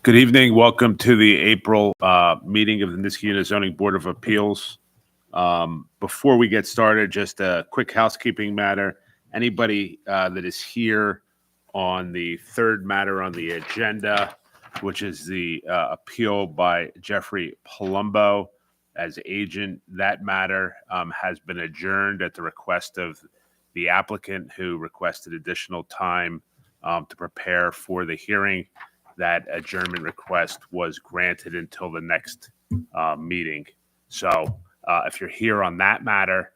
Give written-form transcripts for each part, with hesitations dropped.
Good evening. Welcome to the April meeting of the Niskayuna Zoning Board of Appeals. Before we get started, just a quick housekeeping matter. Anybody that is here on the third matter on the agenda, which is the appeal by Jeffrey Palumbo as agent, that matter has been adjourned at the request of the applicant, who requested additional time to prepare for the hearing. That adjournment request was granted until the next meeting. So if you're here on that matter,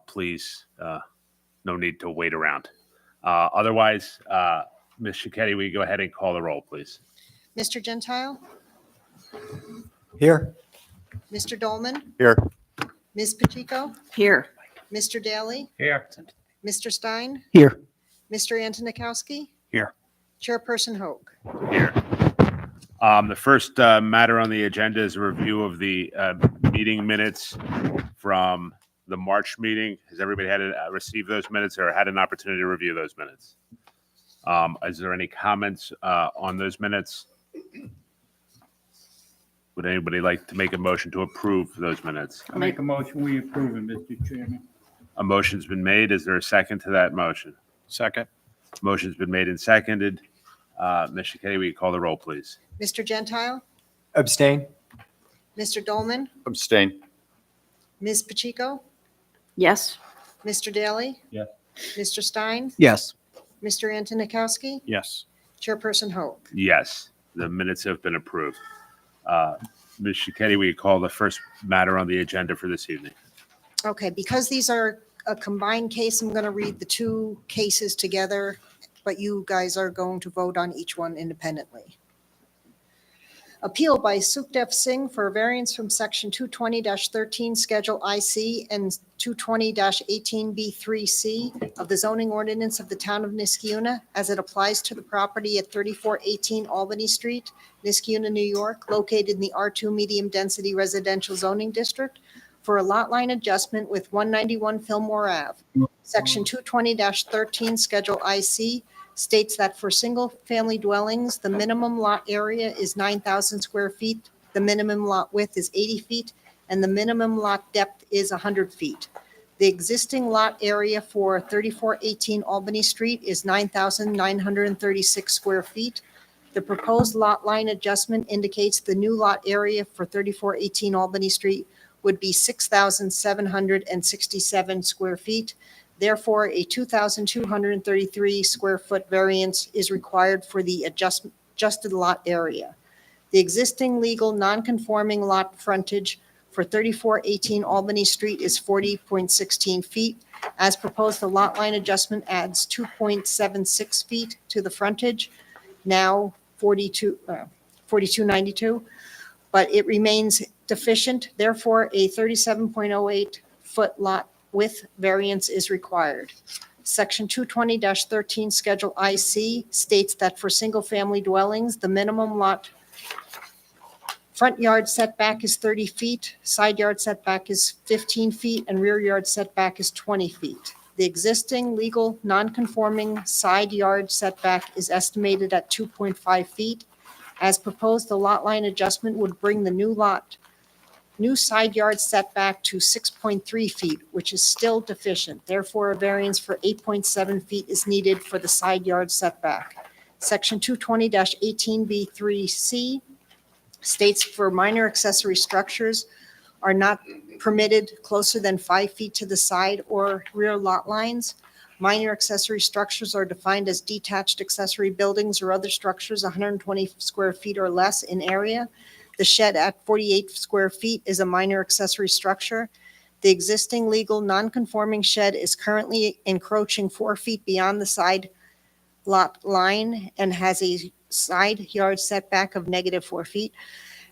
please, no need to wait around. Otherwise, Ms. Cicchetti, will you go ahead and call the roll, please? Mr. Gentile, Here. Mr. Dolman, Here. Ms. Pacheco, Here. Mr. Daly, Here. Mr. Stein, Here. Mr. Antonikowski. Here. Chairperson Hoag. Here. The first matter on the agenda is a review of the meeting minutes from the March meeting. Has everybody had received those minutes or had an opportunity to review those minutes? Is there any comments on those minutes? Would anybody like to make a motion to approve those minutes? I make a motion, we approve it, Mr. Chairman. A motion's been made. Is there a second to that motion? Second. Motion's been made and seconded. Ms. Cicchetti, will you call the roll, please? Mr. Gentile, Abstain. Mr. Dolman, Abstain. Ms. Pacheco, Yes. Mr. Daly. Yes. Mr. Stein, Yes. Mr. Antonikowski. Yes. Chairperson Hoag. Yes, the minutes have been approved. Ms. Cicchetti, will you call the first matter on the agenda for this evening? Okay, because these are a combined case, I'm going to read the two cases together, but you guys are going to vote on each one independently. Appeal by Sukhdev Singh for a variance from section 220-13 Schedule IC and 220-18B3C of the zoning ordinance of the town of Niskayuna as it applies to the property at 3418 Albany Street, Niskayuna, New York, located in the R2 medium density residential zoning district for a lot line adjustment with 191 Fillmore Ave. Section 220-13 Schedule IC states that for single-family dwellings, the minimum lot area is 9,000 square feet, the minimum lot width is 80 feet, and the minimum lot depth is 100 feet. The existing lot area for 3418 Albany Street is 9,936 square feet. The proposed lot line adjustment indicates the new lot area for 3418 Albany Street would be 6,767 square feet. Therefore, a 2,233 square foot variance is required for the adjusted lot area. The existing legal non-conforming lot frontage for 3418 Albany Street is 40.16 feet. As proposed, the lot line adjustment adds 2.76 feet to the frontage, now 4292, but it remains deficient. Therefore, a 37.08 foot lot width variance is required. Section 220-13 Schedule IC states that for single-family dwellings, the minimum lot front yard setback is 30 feet, side yard setback is 15 feet, and rear yard setback is 20 feet. The existing legal non-conforming side yard setback is estimated at 2.5 feet. As proposed, the lot line adjustment would bring the new side yard setback to 6.3 feet, which is still deficient. Therefore, a variance for 8.7 feet is needed for the side yard setback. Section 220-18B3C states for minor accessory structures are not permitted closer than 5 feet to the side or rear lot lines. Minor accessory structures are defined as detached accessory buildings or other structures 120 square feet or less in area. The shed at 48 square feet is a minor accessory structure. The existing legal non-conforming shed is currently encroaching 4 feet beyond the side lot line and has a side yard setback of -4 feet.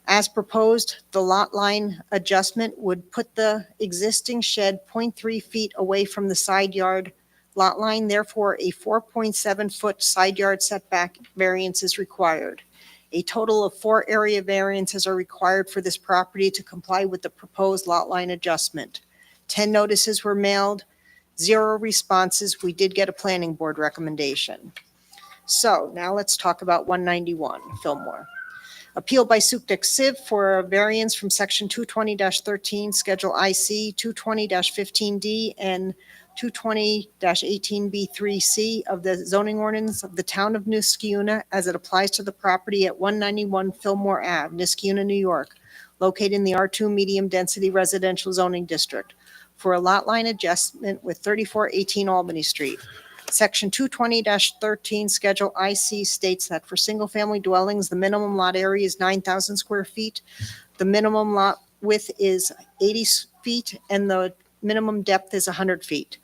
As proposed, the lot line adjustment would put the existing shed 0.3 feet away from the side yard lot line. Therefore, a 4.7 foot side yard setback variance is required. A total of 4 area variances are required for this property to comply with the proposed lot line adjustment. 10 notices were mailed, 0 responses. We did get a planning board recommendation. So now let's talk about 191 Fillmore. Appeal by Sukdek Siv for a variance from Section 220-13, Schedule IC, 220-15D, and 220-18B3C of the zoning ordinance of the town of Niskuna as it applies to the property at 191 Fillmore Ave, Niskuna, New York, located in the R2 Medium Density Residential Zoning District, for a lot line adjustment with 3418 Albany Street. Section 220-13, Schedule IC states that for single-family dwellings, the minimum lot area is 9,000 square feet. The minimum lot width is 80 feet, and the minimum depth is 100 feet.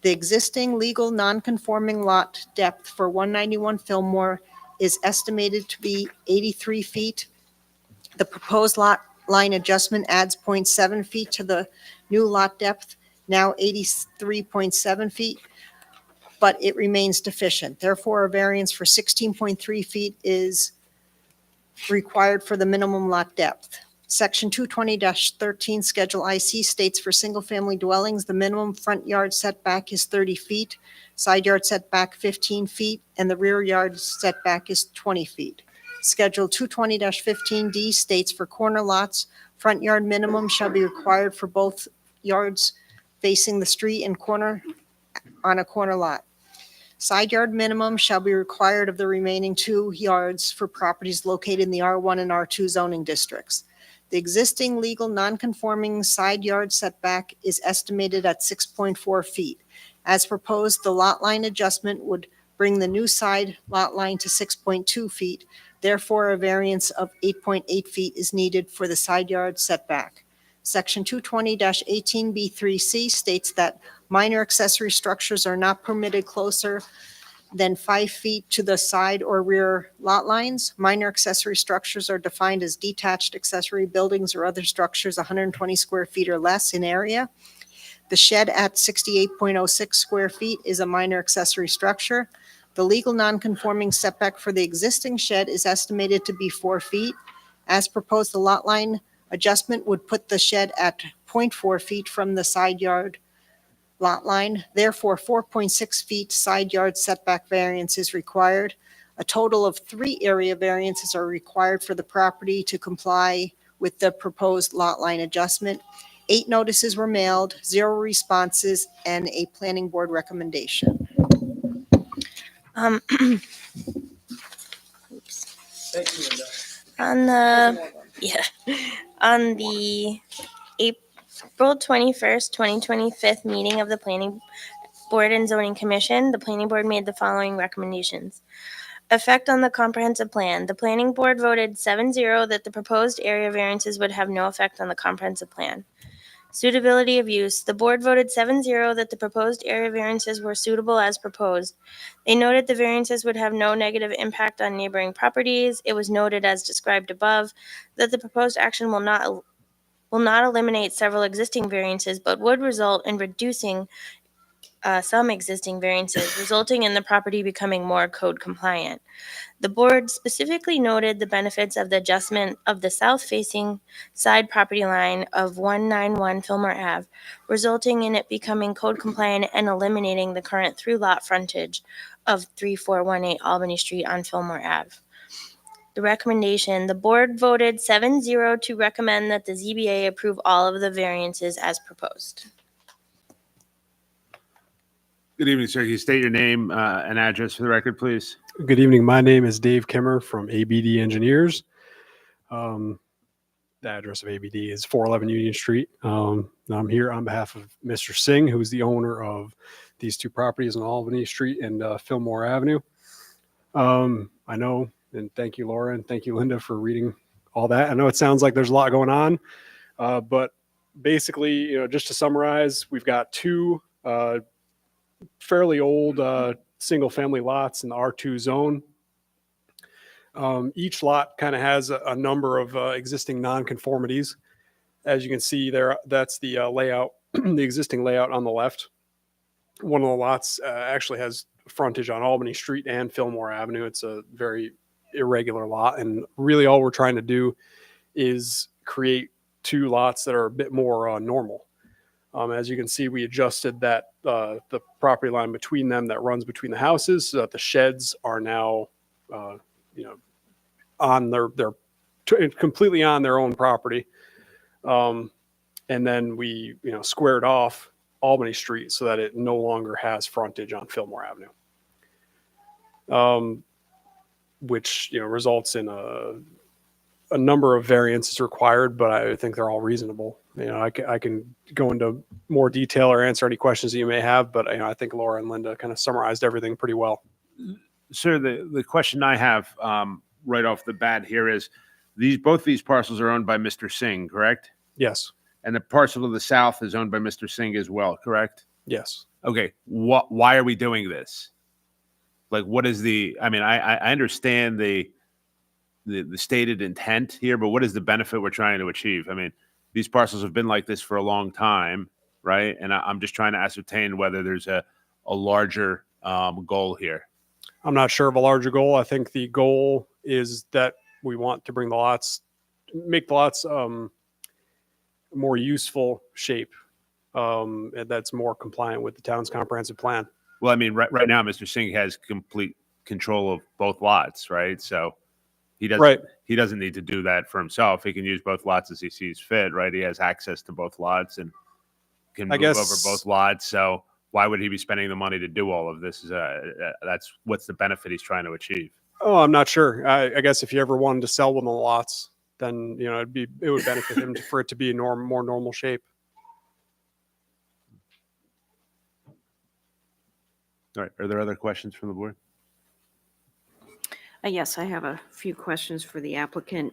The existing legal non-conforming lot depth for 191 Fillmore is estimated to be 83 feet. The proposed lot line adjustment adds 0.7 feet to the new lot depth, now 83.7 feet, but it remains deficient. Therefore, a variance for 16.3 feet is required for the minimum lot depth. Section 220-13, Schedule IC states for single-family dwellings, the minimum front yard setback is 30 feet, side yard setback 15 feet, and the rear yard setback is 20 feet. Schedule 220-15D states for corner lots, front yard minimum shall be required for both yards facing the street and corner on a corner lot. Side yard minimum shall be required of the remaining 2 yards for properties located in the R1 and R2 zoning districts. The existing legal non-conforming side yard setback is estimated at 6.4 feet. As proposed, the lot line adjustment would bring the new side lot line to 6.2 feet. Therefore, a variance of 8.8 feet is needed for the side yard setback. Section 220-18B3C states that minor accessory structures are not permitted closer than 5 feet to the side or rear lot lines. Minor accessory structures are defined as detached accessory buildings or other structures 120 square feet or less in area. The shed at 68.06 square feet is a minor accessory structure. The legal non-conforming setback for the existing shed is estimated to be 4 feet. As proposed, the lot line adjustment would put the shed at 0.4 feet from the side yard lot line. Therefore, 4.6 feet side yard setback variance is required. A total of 3 area variances are required for the property to comply with the proposed lot line adjustment. 8 notices were mailed, 0 responses, and a planning board recommendation. Oops. Thank you, Linda. On the April 21st, 2025 meeting of the Planning Board and Zoning Commission, the Planning Board made the following recommendations. Effect on the comprehensive plan. The Planning Board voted 7-0 that the proposed area variances would have no effect on the comprehensive plan. Suitability of use. The board voted 7-0 that the proposed area variances were suitable as proposed. They noted the variances would have no negative impact on neighboring properties. It was noted, as described above, that the proposed action will not eliminate several existing variances, but would result in reducing some existing variances, resulting in the property becoming more code compliant. The board specifically noted the benefits of the adjustment of the south-facing side property line of 191 Fillmore Ave, resulting in it becoming code compliant and eliminating the current through-lot frontage of 3418 Albany Street on Fillmore Ave. The recommendation, the board voted 7-0 to recommend that the ZBA approve all of the variances as proposed. Good evening, sir. Can you state your name and address for the record, please? Good evening. My name is Dave Kimmer from ABD Engineers. The address of ABD is 411 Union Street. I'm here on behalf of Mr. Singh, who's the owner of these 2 properties on Albany Street and Fillmore Avenue. I know, and thank you, Laura, and thank you, Linda, for reading all that. I know it sounds like there's a lot going on, but basically, just to summarize, we've got 2 fairly old single-family lots in the R2 zone. Each lot kind of has a number of existing nonconformities. As you can see there, that's the layout, the existing layout on the left. One of the lots actually has frontage on Albany Street and Fillmore Avenue. It's a very irregular lot, and really all we're trying to do is create 2 lots that are a bit more normal. As you can see, we adjusted that the property line between them that runs between the houses so that the sheds are now, on their completely on their own property. And then we, squared off Albany Street so that it no longer has frontage on Fillmore Avenue. Which, results in a number of variances required, but I think they're all reasonable. I can go into more detail or answer any questions that you may have, but I think Laura and Linda kind of summarized everything pretty well. Sir, the question I have right off the bat here is both these parcels are owned by Mr. Singh, correct? Yes. And the parcel to the south is owned by Mr. Singh as well, correct? Yes. Okay. Why are we doing this? Like, what is I understand the stated intent here, but what is the benefit we're trying to achieve? I mean, these parcels have been like this for a long time, right? And I'm just trying to ascertain whether there's a larger goal here. I'm not sure of a larger goal. I think the goal is that we want to make the lots more useful shape, and that's more compliant with the town's comprehensive plan. Well, I mean, right now, Mr. Singh has complete control of both lots, right? So he doesn't need to do that for himself. He can use both lots as he sees fit, right? He has access to both lots and can move over both lots. So why would he be spending the money to do all of this? What's the benefit he's trying to achieve? Oh, I'm not sure. I guess if you ever wanted to sell one of the lots, then it would benefit him for it to be a more normal shape. All right. Are there other questions from the board? Yes, I have a few questions for the applicant.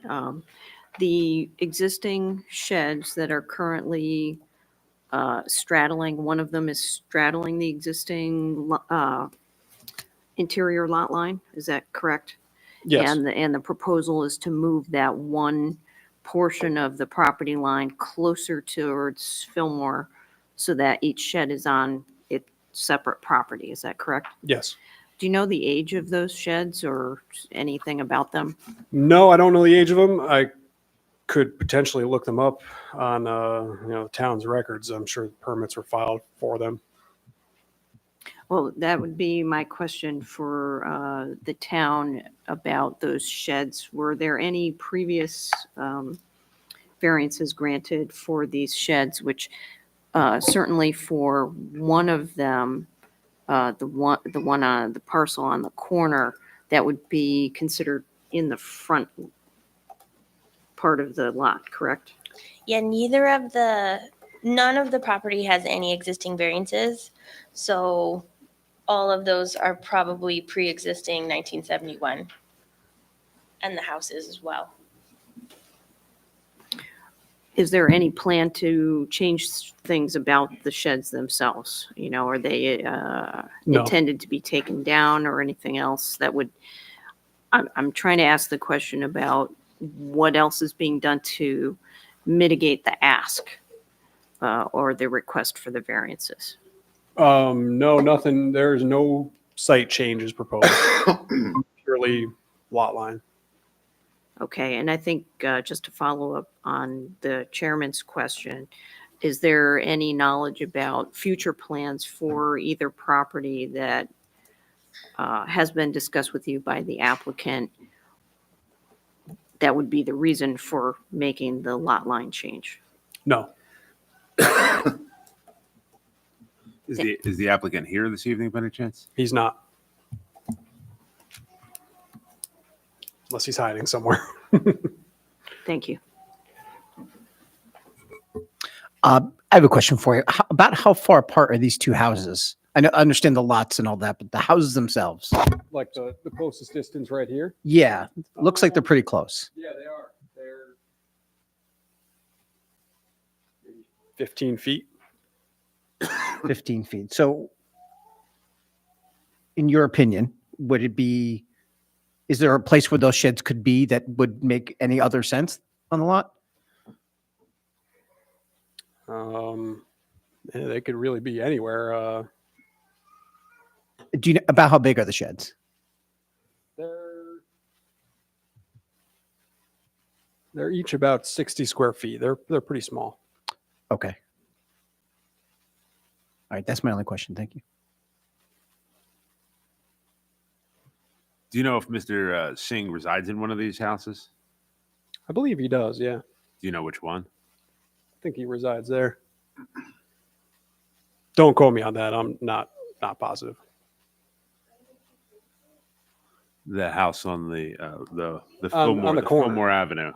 The existing sheds that are currently straddling, one of them is straddling the existing interior lot line. Is that correct? Yes. And the proposal is to move that one portion of the property line closer towards Fillmore so that each shed is on its separate property. Is that correct? Yes. Do you know the age of those sheds or anything about them? No, I don't know the age of them. I could potentially look them up on the town's records. I'm sure permits were filed for them. Well, that would be my question for the town about those sheds. Were there any previous variances granted for these sheds, which certainly for one of them, the one on the parcel on the corner, that would be considered in the front part of the lot, correct? Yeah, none of the property has any existing variances. So all of those are probably pre-existing 1971. And the houses as well. Is there any plan to change things about the sheds themselves? Are they No. intended to be taken down or anything else that would, I'm trying to ask the question about what else is being done to mitigate the ask or the request for the variances. No, nothing. There's no site changes proposed. Purely lot line. Okay, and I think just to follow up on the chairman's question, is there any knowledge about future plans for either property that has been discussed with you by the applicant that would be the reason for making the lot line change? No. Is the applicant here this evening by any chance? He's not. Unless he's hiding somewhere. Thank you. I have a question for you. About how far apart are these two houses? I understand the lots and all that, but the houses themselves. Like the closest distance right here. Yeah, looks like they're pretty close. Yeah, they are. They're 15 feet. 15 feet. So, in your opinion, is there a place where those sheds could be that would make any other sense on the lot? They could really be anywhere. Do you know about how big are the sheds? They're each about 60 square feet. They're pretty small. Okay. All right, that's my only question. Thank you. Do you know if Mr. Singh resides in one of these houses? I believe he does. Yeah. Do you know which one? I think he resides there. Don't quote me on that. I'm not positive. The house on the On Fillmore, the corner. Fillmore Avenue.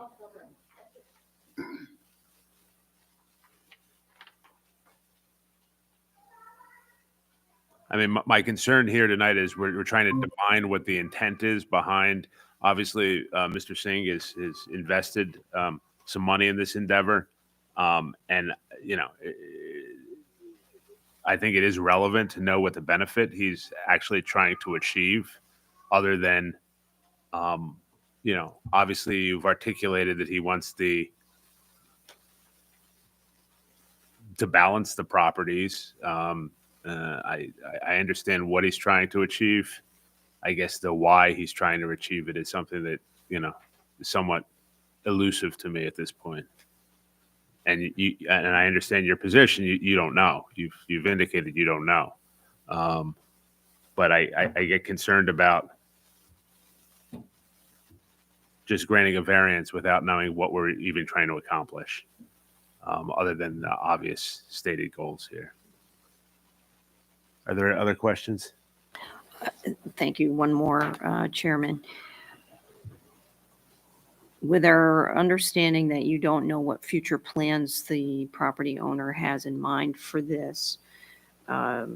I mean, my concern here tonight is we're trying to define what the intent is behind. Obviously, Mr. Singh is invested some money in this endeavor, and you know, I think it is relevant to know what the benefit he's actually trying to achieve, other than, you know, obviously you've articulated that he wants to balance the properties. I understand what he's trying to achieve. I guess the why he's trying to achieve it is something that, you know, is somewhat elusive to me at this point. And and I understand your position. You don't know. You've indicated you don't know. But I get concerned about just granting a variance without knowing what we're even trying to accomplish, other than the obvious stated goals here. Are there other questions? Thank you. One more, Chairman. With our understanding that you don't know what future plans the property owner has in mind for this, I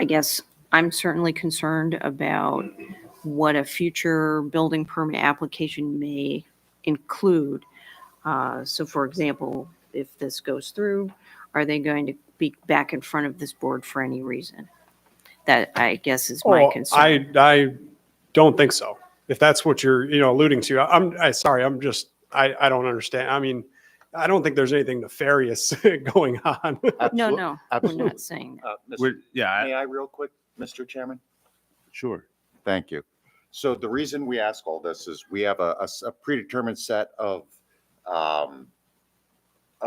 guess I'm certainly concerned about what a future building permit application may include. So for example, if this goes through, are they going to be back in front of this board for any reason? That, I guess, is my concern. I don't think so. If that's what you're, alluding to, sorry. I don't understand. I mean, I don't think there's anything nefarious going on. No, we're not saying that. Yeah, May I real quick, Mr. Chairman? sure. Thank you. So the reason we ask all this is we have a predetermined set of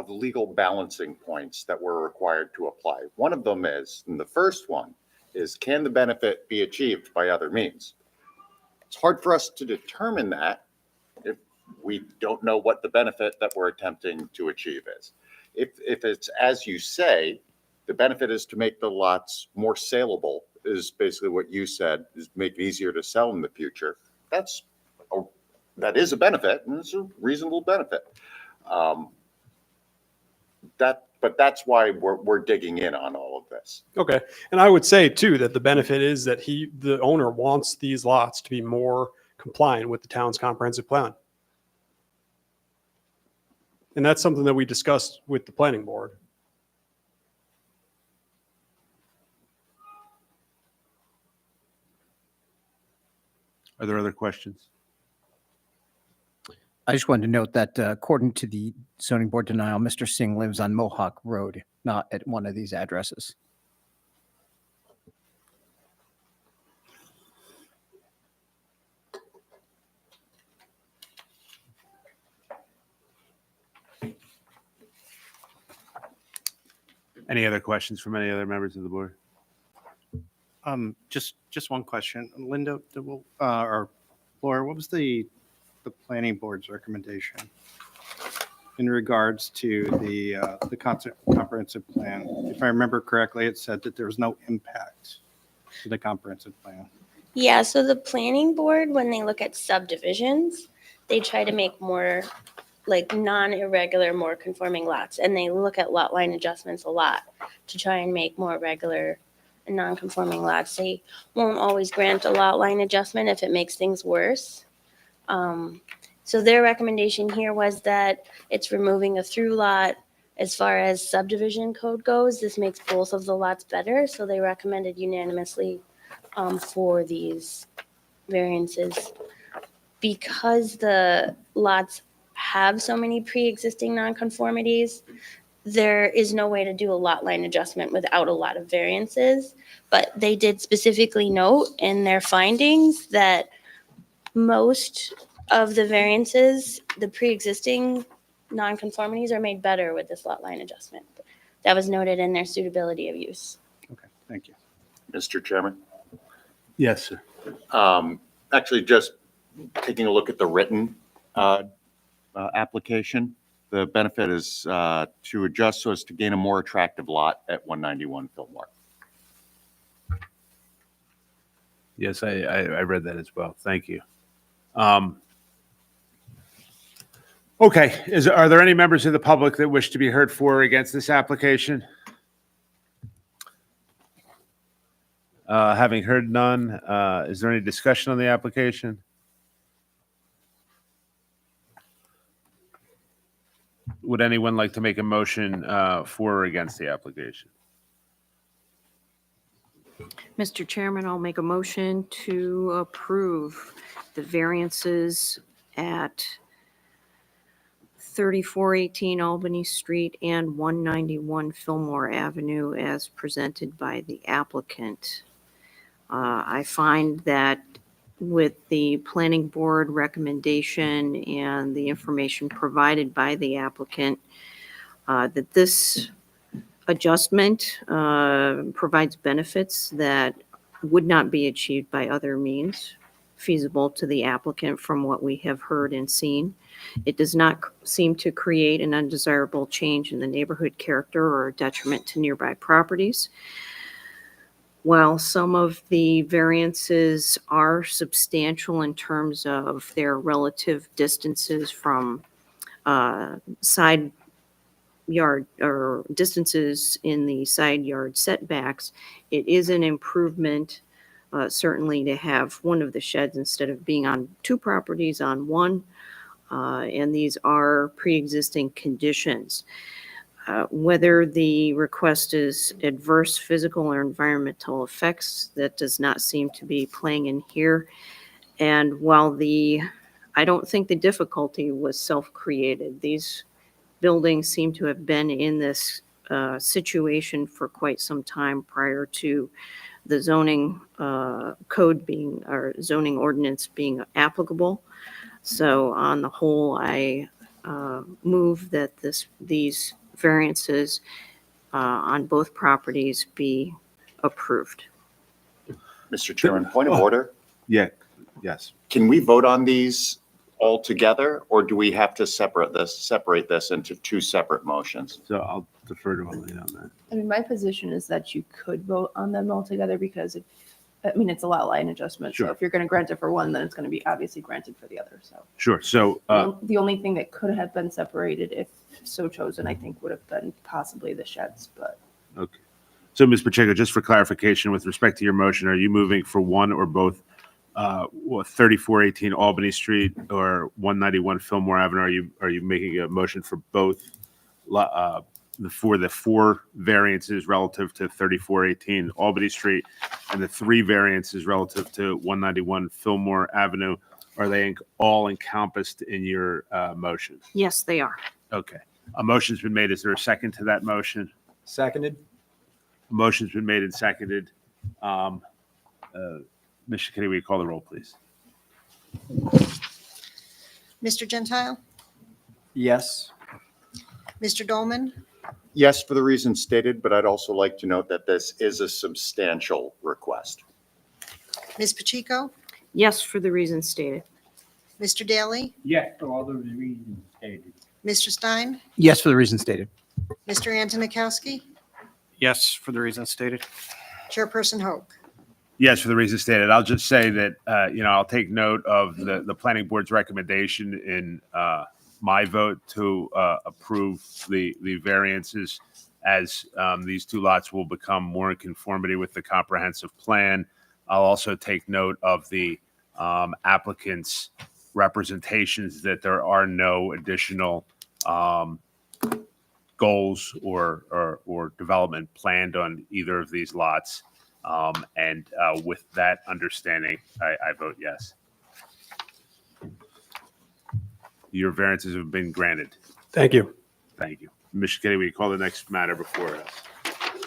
legal balancing points that we're required to apply. One of them is, and the first one is, can the benefit be achieved by other means? It's hard for us to determine that if we don't know what the benefit that we're attempting to achieve is. If it's, as you say, the benefit is to make the lots more saleable, is basically what you said, is make it easier to sell in the future. That is a benefit, and it's a reasonable benefit. But that's why we're digging in on all of this. Okay. And I would say too, that the benefit is that the owner wants these lots to be more compliant with the town's comprehensive plan. And that's something that we discussed with the planning board. Are there other questions? I just wanted to note that according to the zoning board denial, Mr. Singh lives on Mohawk Road, not at one of these addresses. Any other questions from any other members of the board? Just one question. Linda, or Laura, what was the planning board's recommendation in regards to the comprehensive plan? If I remember correctly, it said that there was no impact to the comprehensive plan. Yeah, so the planning board, when they look at subdivisions, they try to make more like non-irregular, more conforming lots. And they look at lot line adjustments a lot to try and make more regular and non-conforming lots. They won't always grant a lot line adjustment if it makes things worse. So their recommendation here was that it's removing a through lot. As far as subdivision code goes, this makes both of the lots better. So they recommended unanimously for these variances. Because the lots have so many pre-existing nonconformities, there is no way to do a lot line adjustment without a lot of variances. But they did specifically note in their findings that most of the variances, the pre-existing nonconformities, are made better with this lot line adjustment. That was noted in their suitability of use. Okay, thank you. Mr. Chairman? Yes, sir. Actually, just taking a look at the written application. The benefit is to adjust so as to gain a more attractive lot at 191 Fillmore. Yes, I read that as well. Thank you. Okay, are there any members of the public that wish to be heard for or against this application? Having heard none, is there any discussion on the application? Would anyone like to make a motion for or against the application? Mr. Chairman, I'll make a motion to approve the variances at 3418 Albany Street and 191 Fillmore Avenue as presented by the applicant. I find that with the planning board recommendation and the information provided by the applicant, that this adjustment provides benefits that would not be achieved by other means feasible to the applicant from what we have heard and seen. It does not seem to create an undesirable change in the neighborhood character or detriment to nearby properties. While some of the variances are substantial in terms of their relative distances from side yard or distances in the side yard setbacks, it is an improvement certainly to have one of the sheds instead of being on two properties on one. And these are pre-existing conditions. Whether the request is adverse physical or environmental effects, that does not seem to be playing in here. And while I don't think the difficulty was self-created, these buildings seem to have been in this situation for quite some time prior to the zoning code being, or zoning ordinance being applicable. So on the whole, I move that these variances on both properties be approved. Mr. Chairman, point of order. Yeah, yes. Can we vote on these all together, or do we have to separate this into two separate motions? So I'll defer to Elaine on that. I mean, my position is that you could vote on them all together because it's a lot line adjustment. Sure. So if you're going to grant it for one, then it's going to be obviously granted for the other. So Sure. So, the only thing that could have been separated, if so chosen, I think would have been possibly the sheds. But okay. So, Ms. Pacheco, just for clarification, with respect to your motion, are you moving for one or both 3418 Albany Street or 191 Fillmore Avenue? Are you making a motion for both for the 4 variances relative to 3418 Albany Street and the 3 variances relative to 191 Fillmore Avenue? Are they all encompassed in your motion? Yes, they are. Okay. A motion's been made. Is there a second to that motion? Seconded. A motion's been made and seconded. Mr. Kennedy, will you call the roll, please? Mr. Gentile, Yes. Mr. Dolman, Yes, for the reasons stated, but I'd also like to note that this is a substantial request. Ms. Pacheco, Yes, for the reasons stated. Mr. Daly, Yes, for all those reasons stated. Mr. Stein, Yes, for the reasons stated. Mr. Antonikowski, Yes, for the reasons stated. Chairperson Hoke. Yes, for the reasons stated. I'll just say that, I'll take note of the planning board's recommendation in my vote to approve the variances as these 2 lots will become more in conformity with the comprehensive plan. I'll also take note of the applicant's representations that there are no additional goals or development planned on either of these lots. And with that understanding, I vote yes. Your variances have been granted. Thank you. Thank you. Mr. Kennedy, will you call the next matter before us?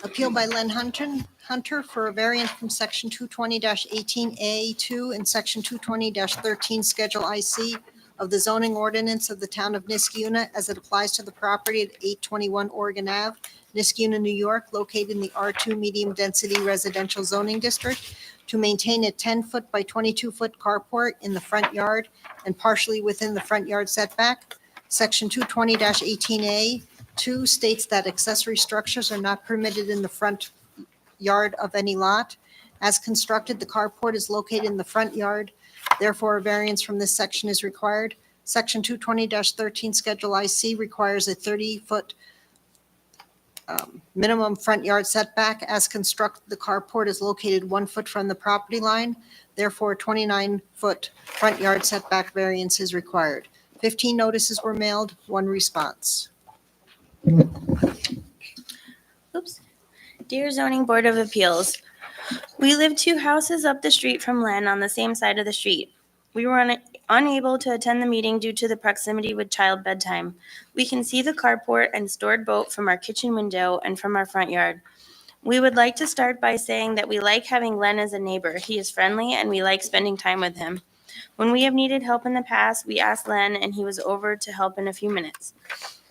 Appeal by Len Hunter for a variance from section 220-18A2 and section 220-13 Schedule IC of the zoning ordinance of the town of Niskuna as it applies to the property at 821 Oregon Ave, Niskuna, New York, located in the R2 Medium Density Residential Zoning District, to maintain a 10-foot by 22-foot carport in the front yard and partially within the front yard setback. Section 220-18A 2 states that accessory structures are not permitted in the front yard of any lot. As constructed, the carport is located in the front yard. Therefore, a variance from this section is required. Section 220-13 Schedule IC requires a 30-foot minimum front yard setback. As constructed, the carport is located 1 foot from the property line. Therefore, a 29-foot front yard setback variance is required. 15 notices were mailed, 1 response. Oops. Dear Zoning Board of Appeals, we live 2 houses up the street from Len on the same side of the street. We were unable to attend the meeting due to the proximity with child bedtime. We can see the carport and stored boat from our kitchen window and from our front yard. We would like to start by saying that we like having Len as a neighbor. He is friendly and we like spending time with him. When we have needed help in the past, we asked Len and he was over to help in a few minutes.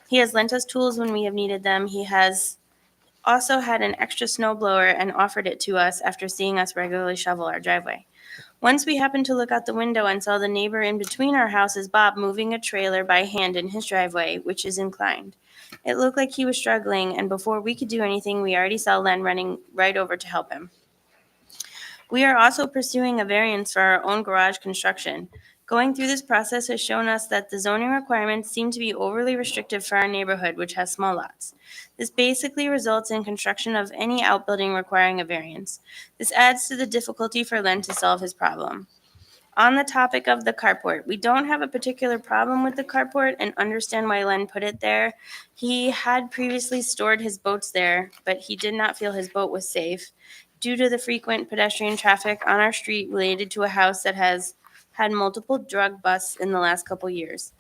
He has lent us tools when we have needed them. He has also had an extra snow blower and offered it to us after seeing us regularly shovel our driveway. Once we happened to look out the window and saw the neighbor in between our houses, Bob, moving a trailer by hand in his driveway, which is inclined. It looked like he was struggling, and before we could do anything, we already saw Len running right over to help him. We are also pursuing a variance for our own garage construction. Going through this process has shown us that the zoning requirements seem to be overly restrictive for our neighborhood, which has small lots. This basically results in construction of any outbuilding requiring a variance. This adds to the difficulty for Len to solve his problem. On the topic of the carport, we don't have a particular problem with the carport and understand why Len put it there. He had previously stored his boats there, but he did not feel his boat was safe due to the frequent pedestrian traffic on our street related to a house that has had multiple drug busts in the last couple years.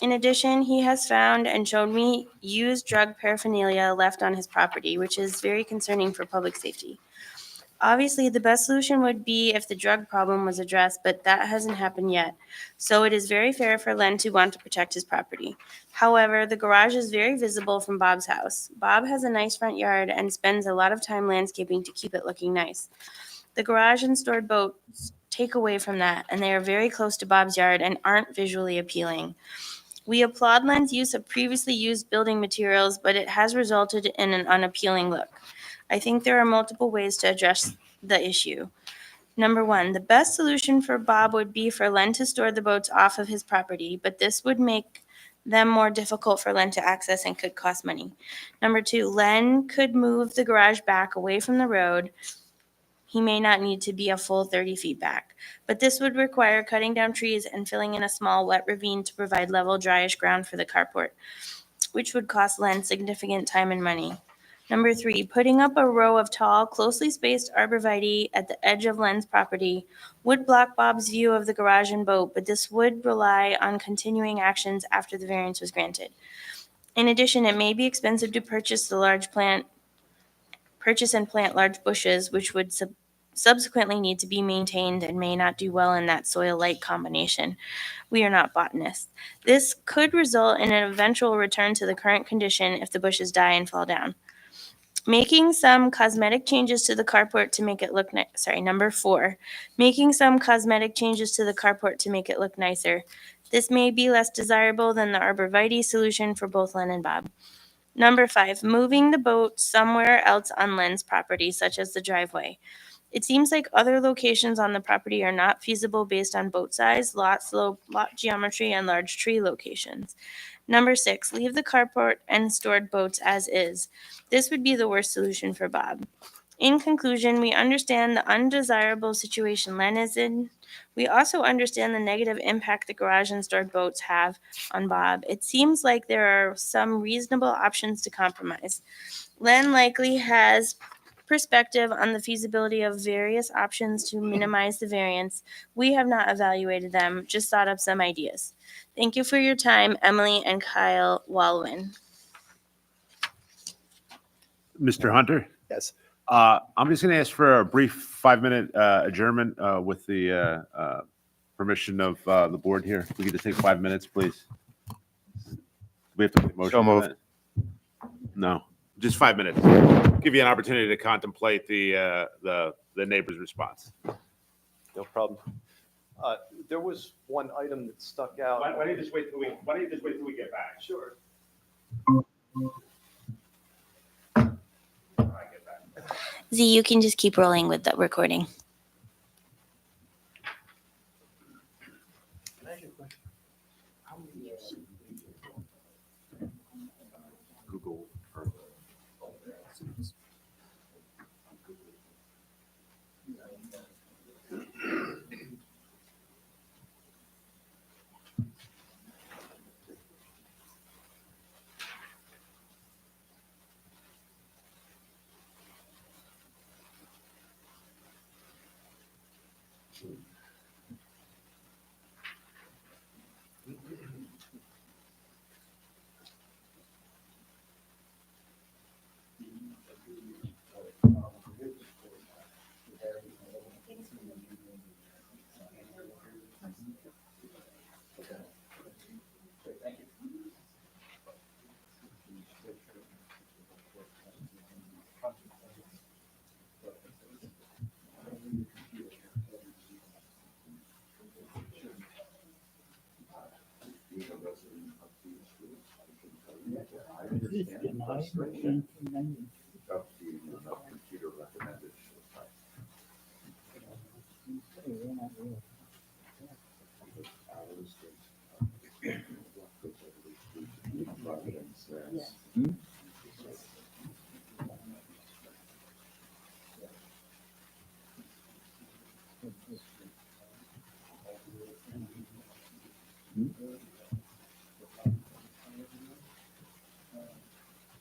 In addition, he has found and showed me used drug paraphernalia left on his property, which is very concerning for public safety. Obviously, the best solution would be if the drug problem was addressed, but that hasn't happened yet. So it is very fair for Len to want to protect his property. However, the garage is very visible from Bob's house. Bob has a nice front yard and spends a lot of time landscaping to keep it looking nice. The garage and stored boats take away from that, and they are very close to Bob's yard and aren't visually appealing. We applaud Len's use of previously used building materials, but it has resulted in an unappealing look. I think there are multiple ways to address the issue. Number 1, the best solution for Bob would be for Len to store the boats off of his property, but this would make them more difficult for Len to access and could cost money. Number 2, Len could move the garage back away from the road. He may not need to be a full 30 feet back, but this would require cutting down trees and filling in a small wet ravine to provide level, dryish ground for the carport, which would cost Len significant time and money. Number 3, putting up a row of tall, closely spaced arborvitae at the edge of Len's property would block Bob's view of the garage and boat, but this would rely on continuing actions after the variance was granted. In addition, it may be expensive to purchase and plant large bushes, which would subsequently need to be maintained and may not do well in that soil-light combination. We are not botanists. This could result in an eventual return to the current condition if the bushes die and fall down. Making some cosmetic changes to the carport to make it look Number 4, making some cosmetic changes to the carport to make it look nicer. This may be less desirable than the arborvitae solution for both Len and Bob. Number 5, moving the boat somewhere else on Len's property, such as the driveway. It seems like other locations on the property are not feasible based on boat size, lot slope, lot geometry, and large tree locations. Number 6, leave the carport and stored boats as is. This would be the worst solution for Bob. In conclusion, we understand the undesirable situation Len is in. We also understand the negative impact the garage and stored boats have on Bob. It seems like there are some reasonable options to compromise. Len likely has perspective on the feasibility of various options to minimize the variance. We have not evaluated them, just thought up some ideas. Thank you for your time, Emily and Kyle Walwin. Mr. Hunter? Yes. I'm just going to ask for a brief 5-minute adjournment with the permission of the board here. We could just take 5 minutes, please. We have to make a motion. So for moved. that? No, just 5 minutes. Give you an opportunity to contemplate the neighbor's response. No problem. There was one item that stuck out. Why don't you just wait till we get back? Sure. Z, you can just keep rolling with the recording. Google.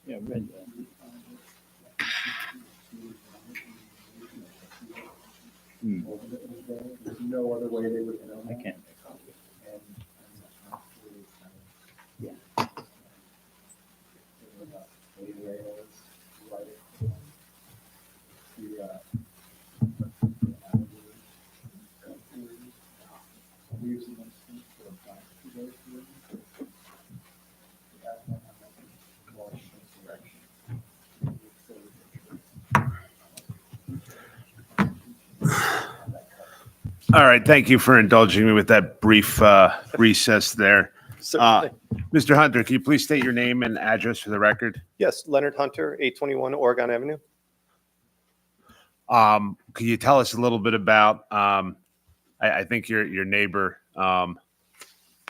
Yeah, read that. There's no other way they would know. I can't. All right, thank you for indulging me with that brief recess there. Certainly. Mr. Hunter, can you please state your name and address for the record? Yes, Leonard Hunter, 821 Oregon Avenue. Can you tell us a little bit about, I think your neighbor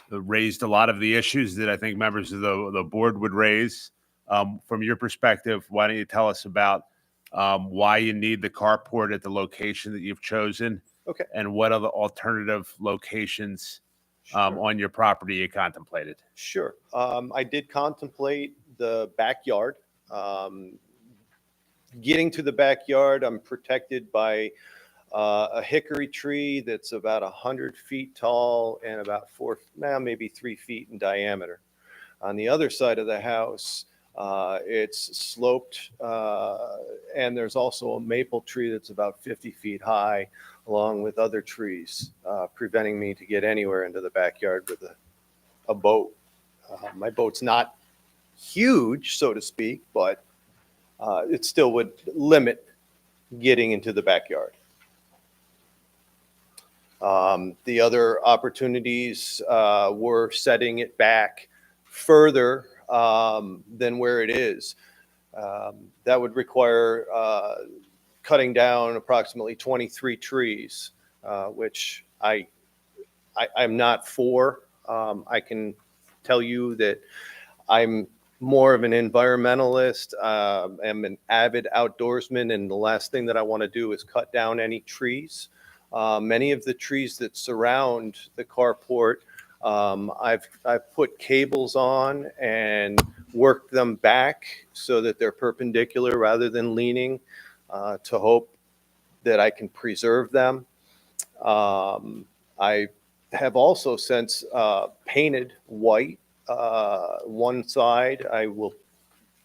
raised a lot of the issues that I think members of the board would raise. From your perspective, why don't you tell us about why you need the carport at the location that you've chosen? Okay. And what other alternative locations Sure. on your property you contemplated? Sure. I did contemplate the backyard. Getting to the backyard, I'm protected by a hickory tree that's about 100 feet tall and about maybe 3 feet in diameter. On the other side of the house, it's sloped, and there's also a maple tree that's about 50 feet high, along with other trees, preventing me to get anywhere into the backyard with a boat. My boat's not huge, so to speak, but it still would limit getting into the backyard. The other opportunities were setting it back further than where it is. That would require cutting down approximately 23 trees, which I'm not for. I can tell you that I'm more of an environmentalist. I'm an avid outdoorsman, and the last thing that I want to do is cut down any trees. Many of the trees that surround the carport, I've put cables on and worked them back so that they're perpendicular rather than leaning, to hope that I can preserve them. I have also since painted white one side. I will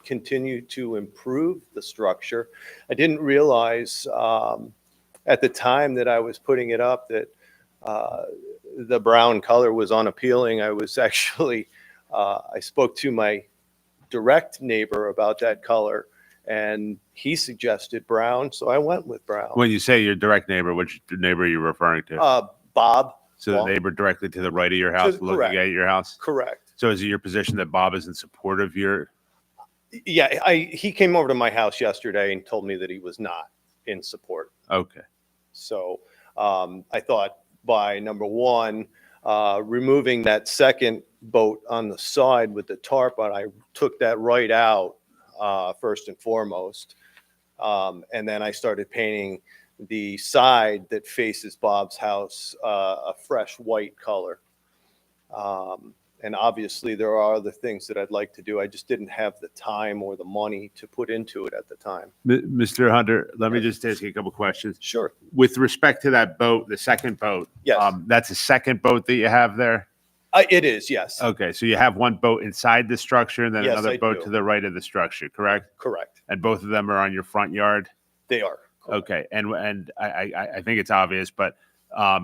continue to improve the structure. I didn't realize at the time that I was putting it up that the brown color was unappealing. I was actually, I spoke to my direct neighbor about that color, and he suggested brown, so I went with brown. When you say your direct neighbor, which neighbor are you referring to? Bob, So the well, neighbor directly to the right of your house, looking correct. at your house? correct. So is it your position that Bob is in support of your, Yeah, he came over to my house yesterday and told me that he was not in support. okay. So I thought by number one, removing that second boat on the side with the tarp on, I took that right out first and foremost. And then I started painting the side that faces Bob's house a fresh white color. And obviously, there are other things that I'd like to do. I just didn't have the time or the money to put into it at the time. Mr. Hunter, let me just ask you a couple questions. Sure. With respect to that boat, the second boat, Yes. that's a second boat that you have there? It is, yes. Okay, so you have one boat inside the structure and then Yes, another I boat do. to the right of the structure, correct? Correct. And both of them are on your front yard? They are. Correct. Okay, and I think it's obvious, but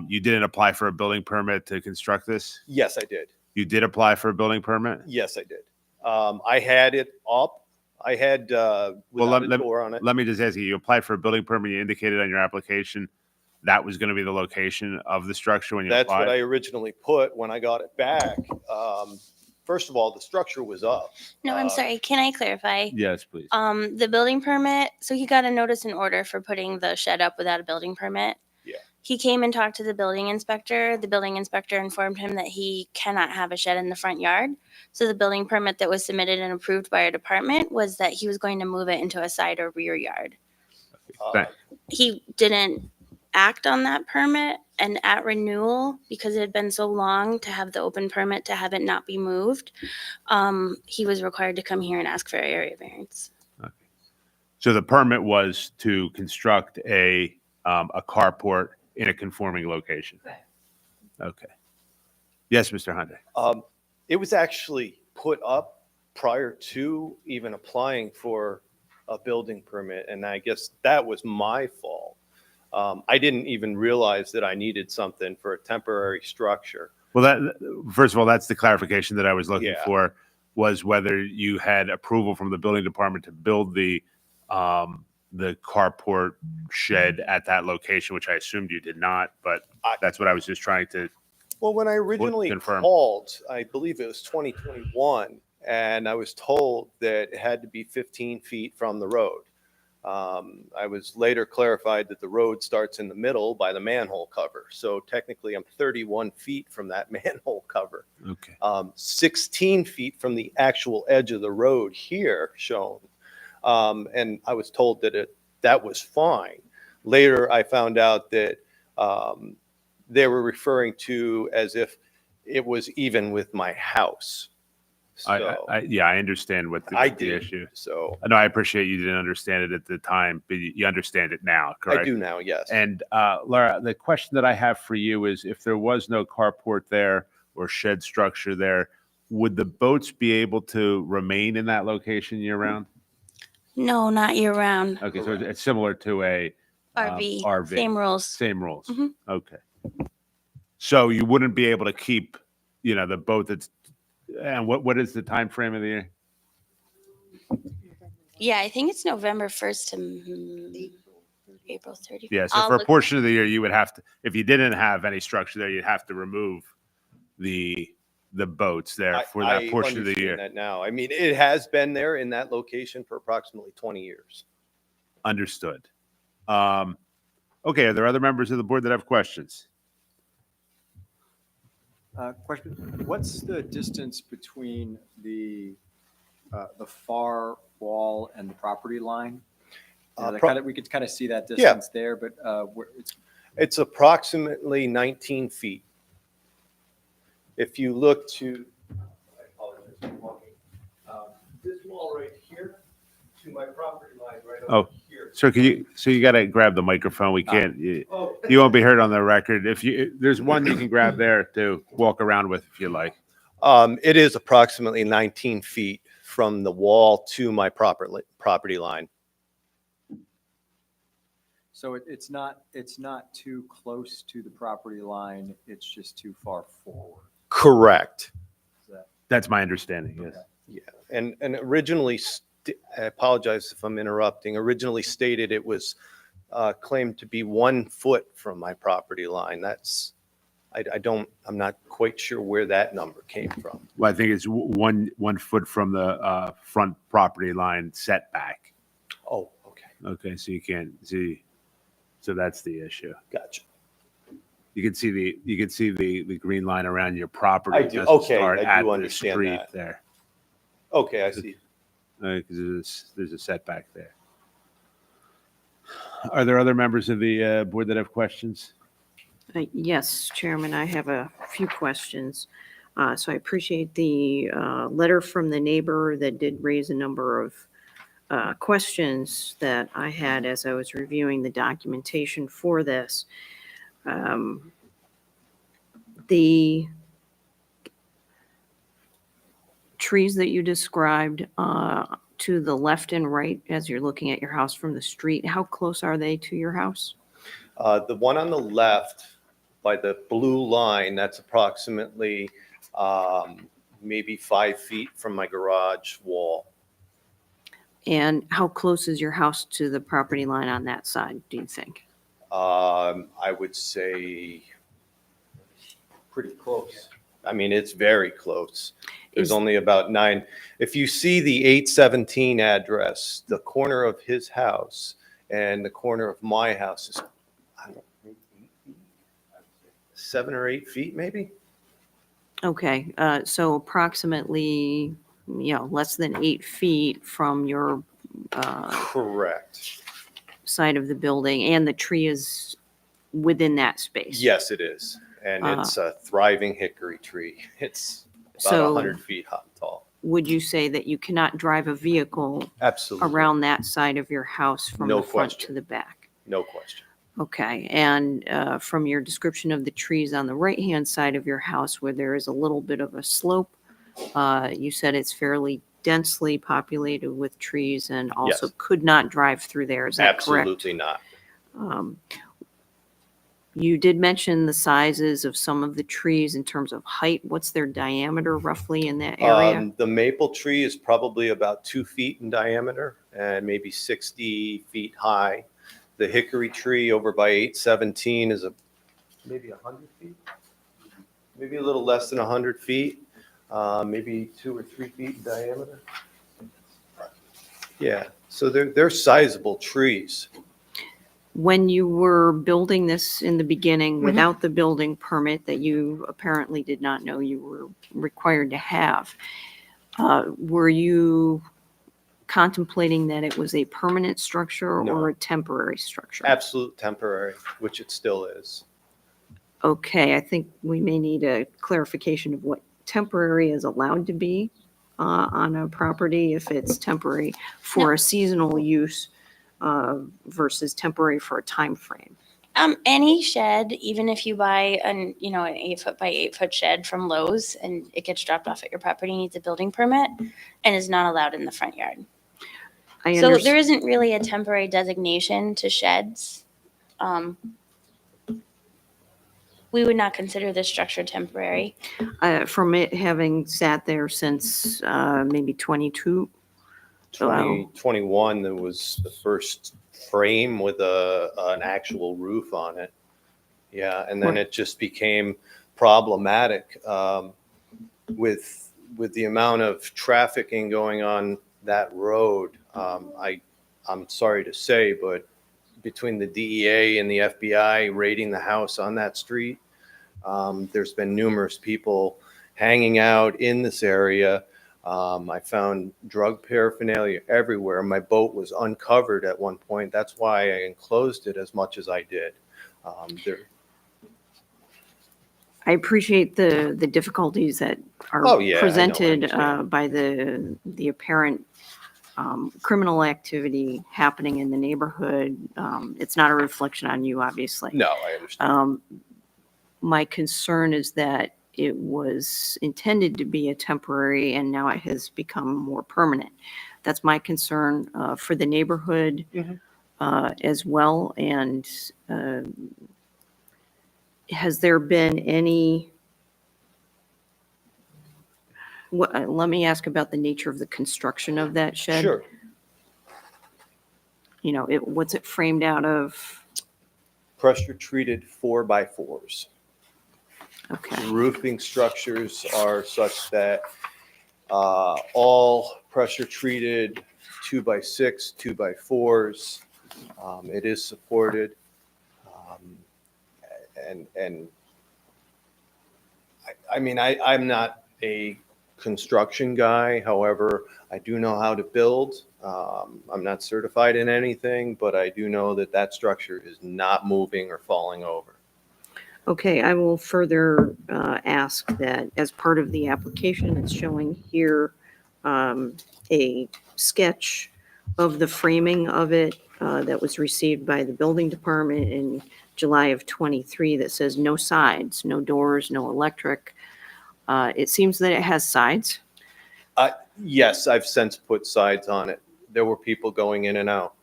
you didn't apply for a building permit to construct this? Yes, I did. You did apply for a building permit? Yes, I did. I had it up. I had without a door on it. Let me just ask you, you applied for a building permit, you indicated on your application that was going to be the location of the structure when you That's what I applied? originally put when I got it back. First of all, the structure was up. No, I'm sorry. Can I clarify? Yes, please. The building permit, so he got a notice and order for putting the shed up without a building permit. Yeah. He came and talked to the building inspector. The building inspector informed him that he cannot have a shed in the front yard. So the building permit that was submitted and approved by our department was that he was going to move it into a side or rear yard. Thank- He didn't act on that permit, and at renewal, because it had been so long to have the open permit to have it not be moved, he was required to come here and ask for area variance. So the permit was to construct a carport in a conforming location? Okay. Yes, Mr. Hunter. It was actually put up prior to even applying for a building permit, and I guess that was my fault. I didn't even realize that I needed something for a temporary structure. Well, first of all, that's the clarification that I was looking Yeah. for, was whether you had approval from the building department to build the carport shed at that location, which I assumed you did not, but that's what I was just trying to, Well, when I originally confirm. called, I believe it was 2021, and I was told that it had to be 15 feet from the road. I was later clarified that the road starts in the middle by the manhole cover. So technically, I'm 31 feet from that manhole cover. okay. 16 feet from the actual edge of the road here shown. And I was told that that was fine. Later, I found out that they were referring to as if it was even with my house. So I understand what I the did. issue. So No, I appreciate you didn't understand it at the time, but you understand it now, correct? I do now, yes. And Laura, the question that I have for you is, if there was no carport there or shed structure there, would the boats be able to remain in that location year round? No, not year round. Okay, so it's similar to a RV, RV. same rules. Same rules. Mhm. Okay. So you wouldn't be able to keep, the boat that's, and what is the time frame of the year? Yeah, I think it's November 1st to April 30th. Yeah, so I'll for a look- portion of the year, you would have to, if you didn't have any structure there, you'd have to remove the boats there for that I portion of the understand year. that now. I mean, it has been there in that location for approximately 20 years. Understood. Okay, are there other members of the board that have questions? Question, what's the distance between the far wall and the property line? We could kind of see that Yeah. distance there, but It's approximately 19 feet. If you look to, I apologize, I'm walking, this wall right here to my property line right Oh. over here. Sir, you got to grab the microphone. We can't, you Oh, won't be heard on the record. There's one you can grab there to walk around with if you like. it is approximately 19 feet from the wall to my property line. So it's not too close to the property line, it's just too far forward. Correct. Is that- That's my understanding, yes. Yeah, and originally, I apologize if I'm interrupting, originally stated it was claimed to be 1 foot from my property line. That's, I'm not quite sure where that number came from. Well, I think it's 1 foot from the front property line setback. Oh, okay, Okay, so you can't see, so that's the issue. gotcha. You can see the green line around your property. I It do. doesn't Okay, start I do at the understand street that. there. Okay, I see. Because there's a setback there. Are there other members of the board that have questions? Yes, Chairman, I have a few questions. So I appreciate the letter from the neighbor that did raise a number of questions that I had as I was reviewing the documentation for this. The trees that you described to the left and right as you're looking at your house from the street, how close are they to your house? The one on the left by the blue line, that's approximately maybe 5 feet from my garage wall. And how close is your house to the property line on that side, do you think? I would say pretty close. I mean, it's very close. There's Is- only about 9. If you see the 817 address, the corner of his house and the corner of my house is, I don't know, maybe 8 feet? 7 or 8 feet, maybe? Okay, so approximately, less than 8 feet from your Correct. side of the building, and the tree is within that space? Yes, it is. And it's a thriving hickory tree. It's about So 100 feet tall. would you say that you cannot drive a vehicle Absolutely. around that side of your house from No the front to question. the back? No question. Okay, and from your description of the trees on the right-hand side of your house where there is a little bit of a slope, you said it's fairly densely populated with trees and also Yes. could not drive through there, is that correct? Absolutely not. You did mention the sizes of some of the trees in terms of height. What's their diameter roughly in that area? The maple tree is probably about 2 feet in diameter and maybe 60 feet high. The hickory tree over by 817 is maybe 100 feet, maybe a little less than 100 feet, maybe 2 or 3 feet in diameter. Yeah, so they're sizable trees. When you were building this in the beginning without the building permit that you apparently did not know you were required to have, were you contemplating that it was a permanent structure No. or a temporary structure? Absolute temporary, which it still is. Okay, I think we may need a clarification of what temporary is allowed to be on a property, if it's temporary for a seasonal use versus temporary for a time frame. Any shed, even if you buy an 8-foot by 8-foot shed from Lowe's and it gets dropped off at your property, needs a building permit and is not allowed in the front yard. I So understand. there isn't really a temporary designation to sheds. We would not consider this structure temporary. From it having sat there since maybe 22. 2021, there was the first frame with an actual roof on it. Yeah, and then it just became problematic with the amount of trafficking going on that road. I'm sorry to say, but between the DEA and the FBI raiding the house on that street, there's been numerous people hanging out in this area. I found drug paraphernalia everywhere. My boat was uncovered at one point. That's why I enclosed it as much as I did. I appreciate the difficulties that are Oh, yeah, I know, I presented understand. by the apparent criminal activity happening in the neighborhood. It's not a reflection on you, obviously. No, I understand. My concern is that it was intended to be a temporary and now it has become more permanent. That's my concern for the neighborhood. Mhm. as well? And has there been any, let me ask about the nature of the construction of that shed. Sure. You know, what's it framed out of? Pressure treated 4x4s. Okay. The roofing structures are such that all pressure treated 2x6, 2x4s. It is supported. And I mean, I'm not a construction guy. However, I do know how to build. I'm not certified in anything, but I do know that that structure is not moving or falling over. Okay, I will further ask that as part of the application, it's showing here a sketch of the framing of it that was received by the building department in July of '23 that says no sides, no doors, no electric. It seems that it has sides. Yes, I've since put sides on it. There were people going in and out.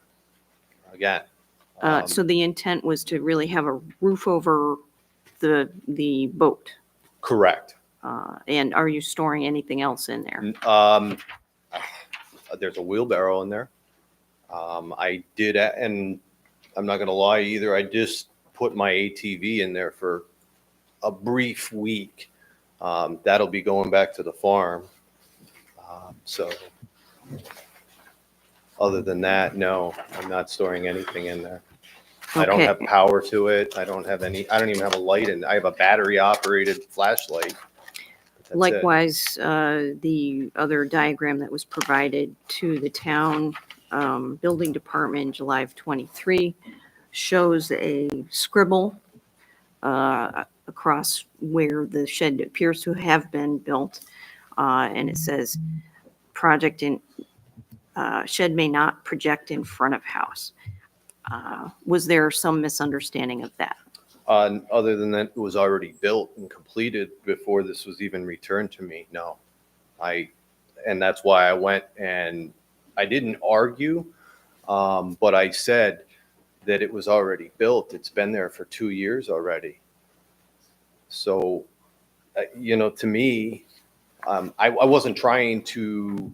Again. So the intent was to really have a roof over the boat. Correct. And are you storing anything else in there? There's a wheelbarrow in there. I did, and I'm not going to lie either. I just put my ATV in there for a brief week. That'll be going back to the farm. So other than that, no, I'm not storing anything in there. I don't Okay. have power to it. I don't even have a light in. I have a battery operated flashlight. That's it. Likewise, the other diagram that was provided to the town building department in July of '23 shows a scribble across where the shed appears to have been built. And it says, shed may not project in front of house. Was there some misunderstanding of that? Other than that, it was already built and completed before this was even returned to me. No, and that's why I went and I didn't argue, but I said that it was already built. It's been there for 2 years already. So, to me, I wasn't trying to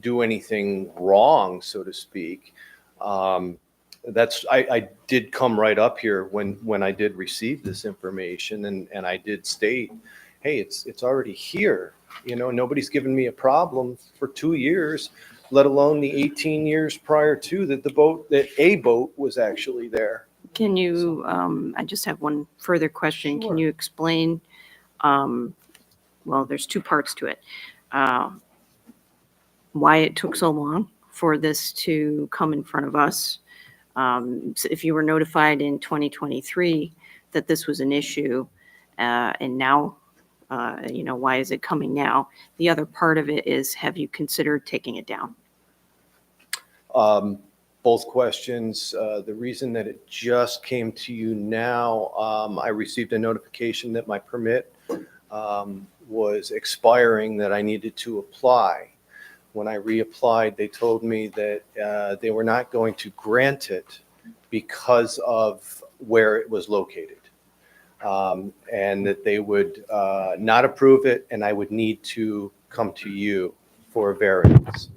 do anything wrong, so to speak. I did come right up here when I did receive this information, and I did state, hey, it's already here. Nobody's given me a problem for 2 years, let alone the 18 years prior to that a boat was actually there. Can you, I just have one further question. Can Sure. you explain, well, there's two parts to it. Why it took so long for this to come in front of us? So if you were notified in 2023 that this was an issue, and now, why is it coming now? The other part of it is, have you considered taking it down? Both questions. The reason that it just came to you now, I received a notification that my permit was expiring, that I needed to apply. When I reapplied, they told me that they were not going to grant it because of where it was located, and that they would not approve it, and I would need to come to you for a variance.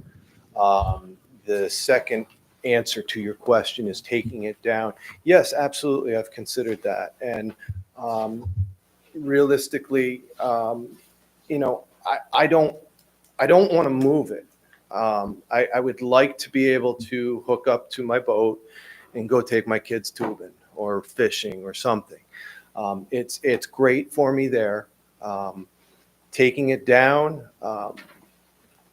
The second answer to your question is taking it down. Yes, absolutely, I've considered that, and realistically, I don't want to move it. I would like to be able to hook up to my boat and go take my kids tubing or fishing or something. It's great for me there. Taking it down,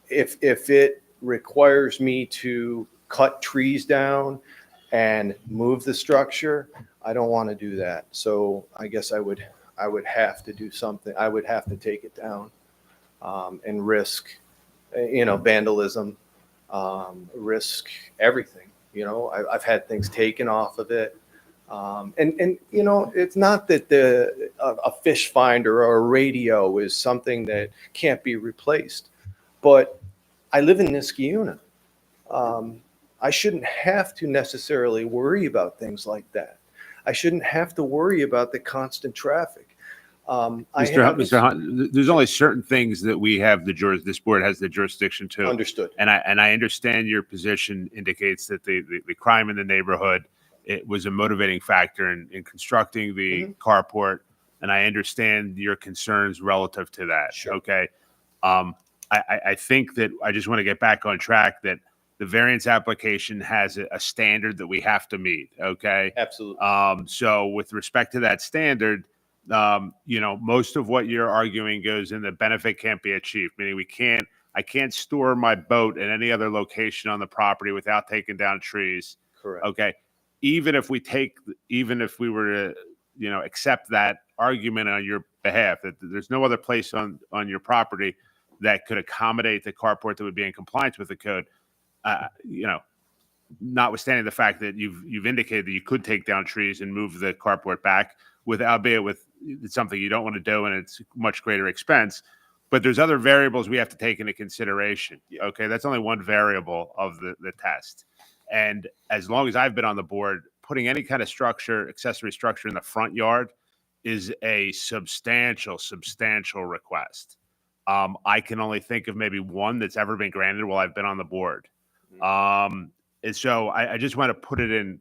if it requires me to cut trees down and move the structure, I don't want to do that. So I guess I would have to do something. I would have to take it down and risk, vandalism, risk everything. I've had things taken off of it. And it's not that a fish finder or a radio is something that can't be replaced, but I live in Niskayuna. I shouldn't have to necessarily worry about things like that. I shouldn't have to worry about the constant traffic. Mr. Hunt, there's only certain things that we have this board has the jurisdiction to. Understood. And I understand your position indicates that the crime in the neighborhood, it was a motivating factor in constructing the carport. And I understand your concerns relative to that. Sure. Okay. I think that I just want to get back on track that the variance application has a standard that we have to meet. Okay. Absolutely. So with respect to that standard, most of what you're arguing goes in the benefit can't be achieved, meaning I can't store my boat in any other location on the property without taking down trees. Correct. Okay. Even if we were to, accept that argument on your behalf, that there's no other place on your property that could accommodate the carport that would be in compliance with the code, notwithstanding the fact that you've indicated that you could take down trees and move the carport back albeit with it's something you don't want to do and it's much greater expense. But there's other variables we have to take into consideration. Okay. That's only one variable of the test. And as long as I've been on the board, putting any kind of accessory structure in the front yard is a substantial request. I can only think of maybe one that's ever been granted while I've been on the board. And so I just want to put it in,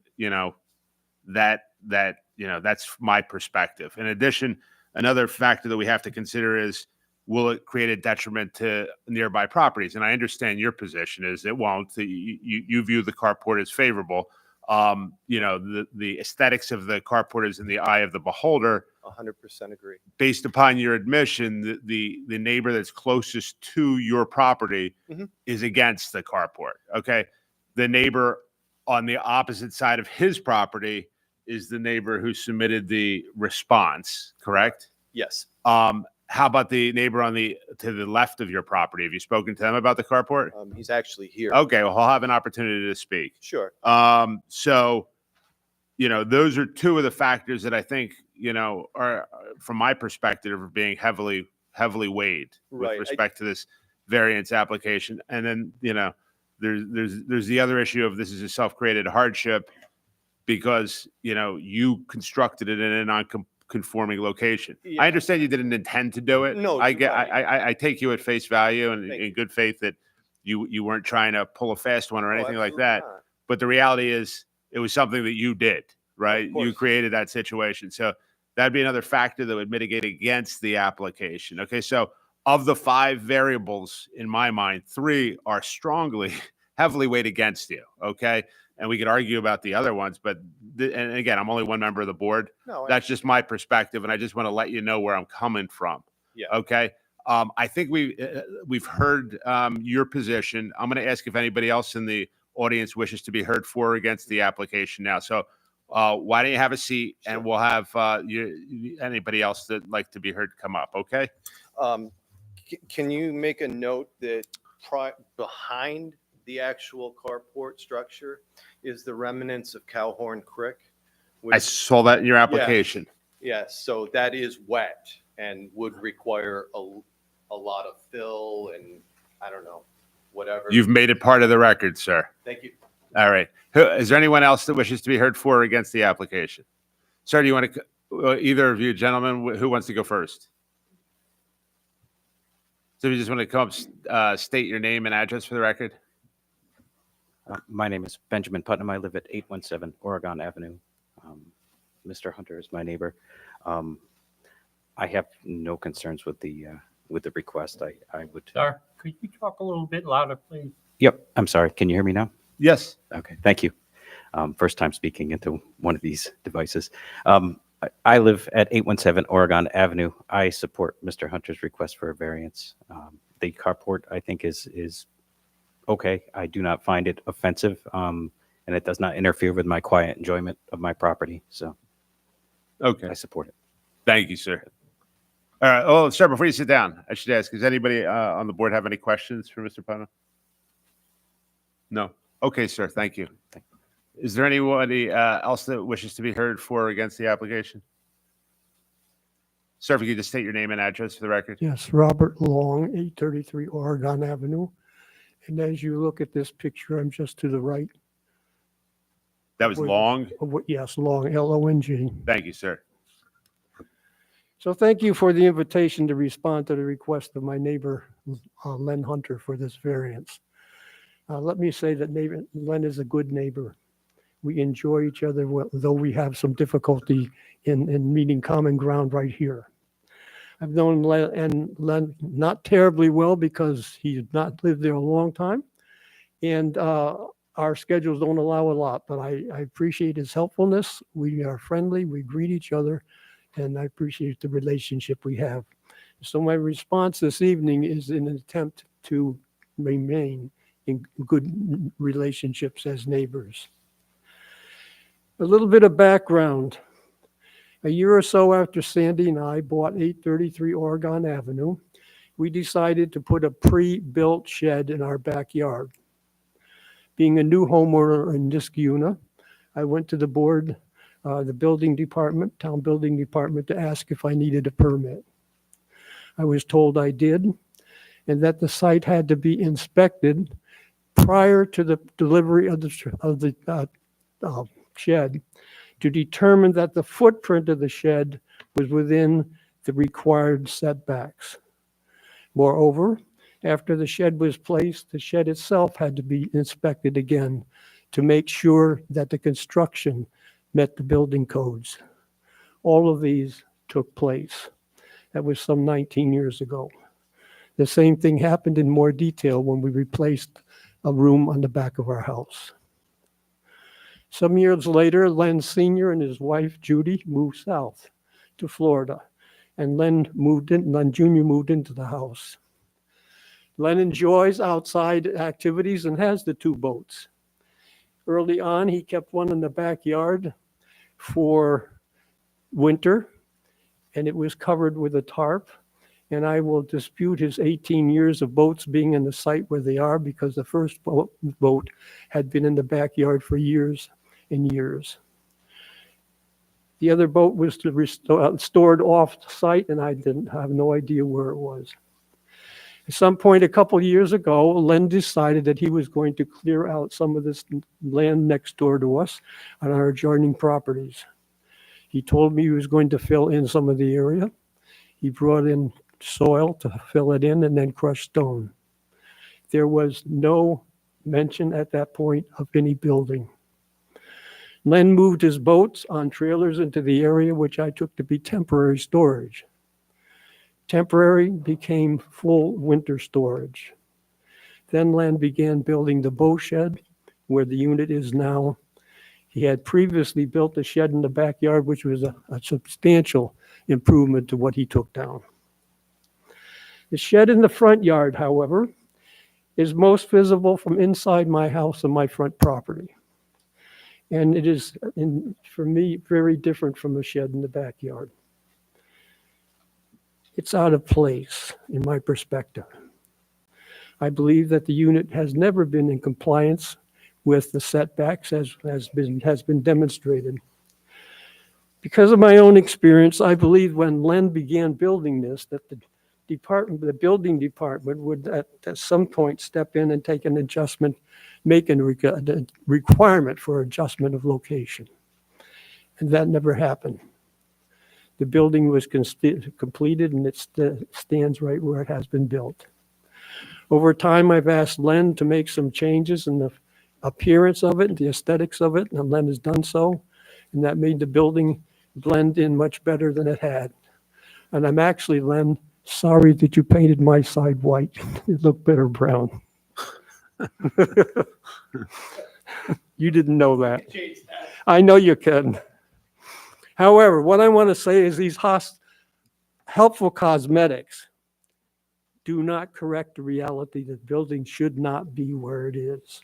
that's my perspective. In addition, another factor that we have to consider is, will it create a detriment to nearby properties? And I understand your position is it won't. You view the carport as favorable. The aesthetics of the carport is in the eye of the beholder. 100% agree. Based upon your admission, the neighbor that's closest to your property is against the carport. Okay. The neighbor on the opposite side of his property is the neighbor who submitted the response, correct? Yes. How about the neighbor to the left of your property? Have you spoken to them about the carport? He's actually here. Okay, well, he'll have an opportunity to speak. Sure. So, those are two of the factors that I think, are, from my perspective, are being heavily weighed Right. with respect to this variance application. And then, there's the other issue of this is a self-created hardship because, you constructed it in a non-conforming location. Yeah. I understand you didn't intend to do it. No, I you're get, right. I take you at face value and Thank in good faith that you weren't trying to pull a fast one or Oh, anything like absolutely that. not. But the reality is it was something that you did, right? Of course. You created that situation. So that'd be another factor that would mitigate against the application. Okay. So of the 5 variables in my mind, 3 are heavily weighed against you. Okay. And we could argue about the other ones, but and again, I'm only one member of the board. No, That's just my perspective. And I just want to let you know where I'm coming from. Yeah. Okay. I think we've heard your position. I'm going to ask if anybody else in the audience wishes to be heard for or against the application now. So why don't you have a seat and we'll have anybody else that'd like to be heard come up. Okay. Can you make a note that behind the actual carport structure is the remnants of Cowhorn Creek? I saw that in your application. Yes, so that is wet and would require a lot of fill and I don't know, whatever. You've made it part of the record, sir. Thank you. All right. Is there anyone else that wishes to be heard for or against the application? Sir, do you want to, either of you gentlemen, who wants to go first? So you just want to come up, state your name and address for the record? My name is Benjamin Putnam. I live at 817 Oregon Avenue. Mr. Hunter is my neighbor. I have no concerns with the request. I would. Sir, could you talk a little bit louder, please? Yep. I'm sorry. Can you hear me now? Yes. Okay. Thank you. First time speaking into one of these devices. I live at 817 Oregon Avenue. I support Mr. Hunter's request for a variance. The carport, I think, is okay. I do not find it offensive, and it does not interfere with my quiet enjoyment of my property. So, okay, I support it. Thank you, sir. All right. Oh, sir, before you sit down, I should ask: does anybody on the board have any questions for Mr. Putnam? No. Okay, sir. Thank you. Is there anybody else that wishes to be heard for or against the application? Sir, if you could just state your name and address for the record. Yes, Robert Long, 833 Oregon Avenue. And as you look at this picture, I'm just to the right. That was Long. Yes, Long, L-O-N-G. Thank you, sir. So thank you for the invitation to respond to the request of my neighbor, Len Hunter, for this variance. Let me say that Len is a good neighbor. We enjoy each other, though we have some difficulty in meeting common ground right here. I've known Len not terribly well because he did not live there a long time. And our schedules don't allow a lot, but I appreciate his helpfulness. We are friendly, we greet each other, and I appreciate the relationship we have. So my response this evening is in an attempt to remain in good relationships as neighbors. A little bit of background. A year or so after Sandy and I bought 833 Oregon Avenue, we decided to put a pre-built shed in our backyard. Being a new homeowner in Niskayuna, I went to the board, the building department, town building department, to ask if I needed a permit. I was told I did, and that the site had to be inspected prior to the delivery of the shed to determine that the footprint of the shed was within the required setbacks. Moreover, after the shed was placed, the shed itself had to be inspected again to make sure that the construction met the building codes. All of these took place. That was some 19 years ago. The same thing happened in more detail when we replaced a room on the back of our house. Some years later, Len Sr. and his wife Judy moved south to Florida, and Len Jr. moved into the house. Len enjoys outside activities and has the 2 boats. Early on, he kept one in the backyard for winter, and it was covered with a tarp. And I will dispute his 18 years of boats being in the site where they are, because the first boat had been in the backyard for years and years. The other boat was stored off site, and I didn't have no idea where it was. At some point a couple years ago, Len decided that he was going to clear out some of this land next door to us on our adjoining properties. He told me he was going to fill in some of the area. He brought in soil to fill it in and then crushed stone. There was no mention at that point of any building. Len moved his boats on trailers into the area which I took to be temporary storage. Temporary became full winter storage. Then Len began building the bow shed where the unit is now. He had previously built a shed in the backyard, which was a substantial improvement to what he took down. The shed in the front yard, however, is most visible from inside my house and my front property. And it is, for me, very different from a shed in the backyard. It's out of place in my perspective. I believe that the unit has never been in compliance with the setbacks as has been demonstrated. Because of my own experience, I believe when Len began building this, that the building department would at some point step in and take an adjustment, make a requirement for adjustment of location. And that never happened. The building was completed and it stands right where it has been built. Over time, I've asked Len to make some changes in the appearance of it, the aesthetics of it, and Len has done so. And that made the building blend in much better than it had. And I'm actually, Len, sorry that you painted my side white. It looked better brown. You didn't know that. I know you can. However, what I want to say is these helpful cosmetics do not correct the reality that building should not be where it is.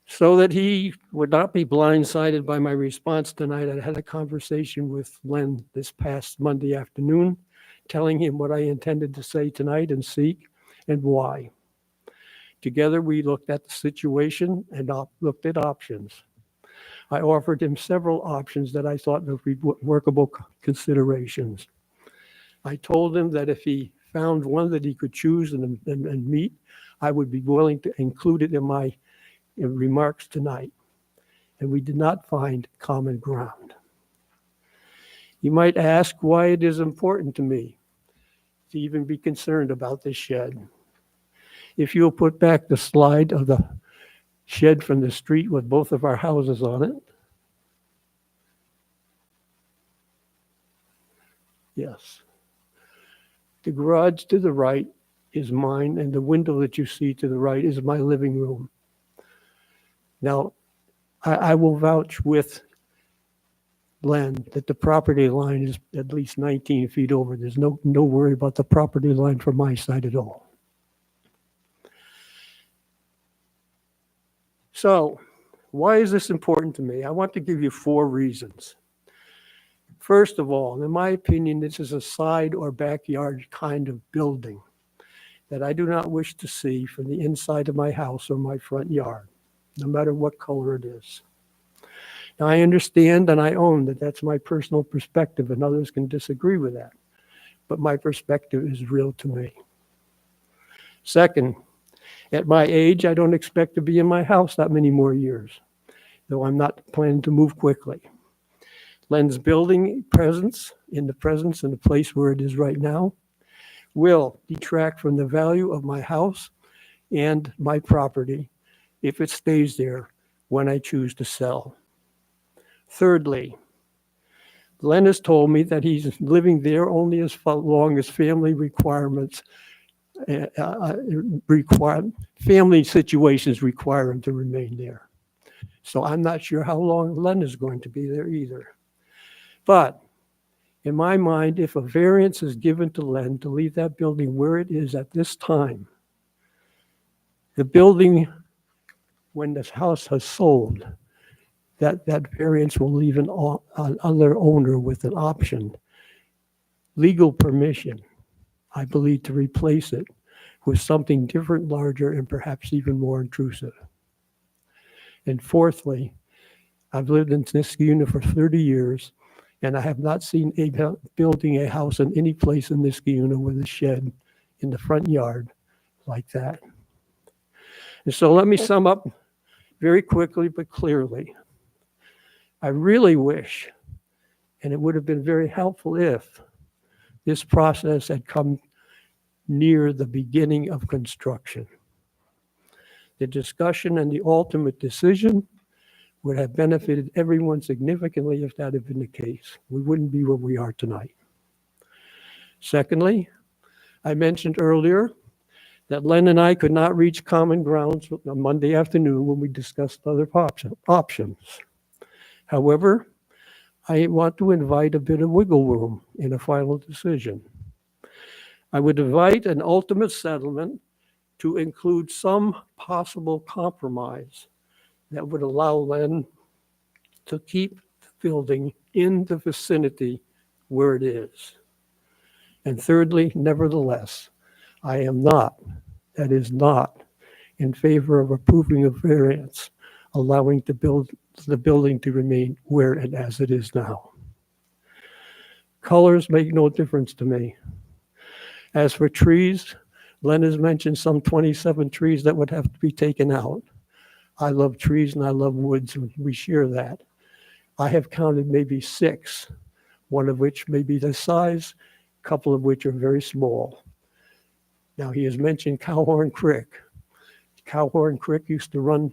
So that he would not be blindsided by my response tonight, I had a conversation with Len this past Monday afternoon, telling him what I intended to say tonight and seek and why. Together, we looked at the situation and looked at options. I offered him several options that I thought would be workable considerations. I told him that if he found one that he could choose and meet, I would be willing to include it in my remarks tonight. and we did not find common ground. You might ask why it is important to me to even be concerned about this shed. If you'll put back the slide of the shed from the street with both of our houses on it. Yes. The garage to the right is mine, and the window that you see to the right is my living room. Now, I will vouch with Len that the property line is at least 19 feet over. There's no worry about the property line from my side at all. So, why is this important to me? I want to give you 4 reasons. First of all, in my opinion, this is a side or backyard kind of building that I do not wish to see from the inside of my house or my front yard, no matter what color it is. Now, I understand and I own that that's my personal perspective, and others can disagree with that, but my perspective is real to me. Second, at my age, I don't expect to be in my house that many more years, though I'm not planning to move quickly. Len's building presence in the place where it is right now will detract from the value of my house and my property if it stays there when I choose to sell. Thirdly, Len has told me that he's living there only as long as family requirements family situations require him to remain there. So I'm not sure how long Len is going to be there either. But in my mind, if a variance is given to Len to leave that building where it is at this time, the building, when this house has sold, that variance will leave an other owner with an option, legal permission, I believe, to replace it with something different, larger, and perhaps even more intrusive. And fourthly, I've lived in this unit for 30 years, and I have not seen building a house in any place in this unit with a shed in the front yard like that. And so let me sum up very quickly but clearly. I really wish, and it would have been very helpful if this process had come near the beginning of construction. The discussion and the ultimate decision would have benefited everyone significantly if that had been the case. We wouldn't be where we are tonight. Secondly, I mentioned earlier that Len and I could not reach common grounds on Monday afternoon when we discussed other options. However, I want to invite a bit of wiggle room in a final decision. I would invite an ultimate settlement to include some possible compromise that would allow Len to keep the building in the vicinity where it is. And thirdly, nevertheless, I am not, that is not, in favor of approving a variance allowing the building to remain where and as it is now. Colors make no difference to me. As for trees, Len has mentioned some 27 trees that would have to be taken out. I love trees and I love woods, and we share that. I have counted maybe 6, one of which may be this size, a couple of which are very small. Now, he has mentioned Cowhorn Creek. Cowhorn Creek used to run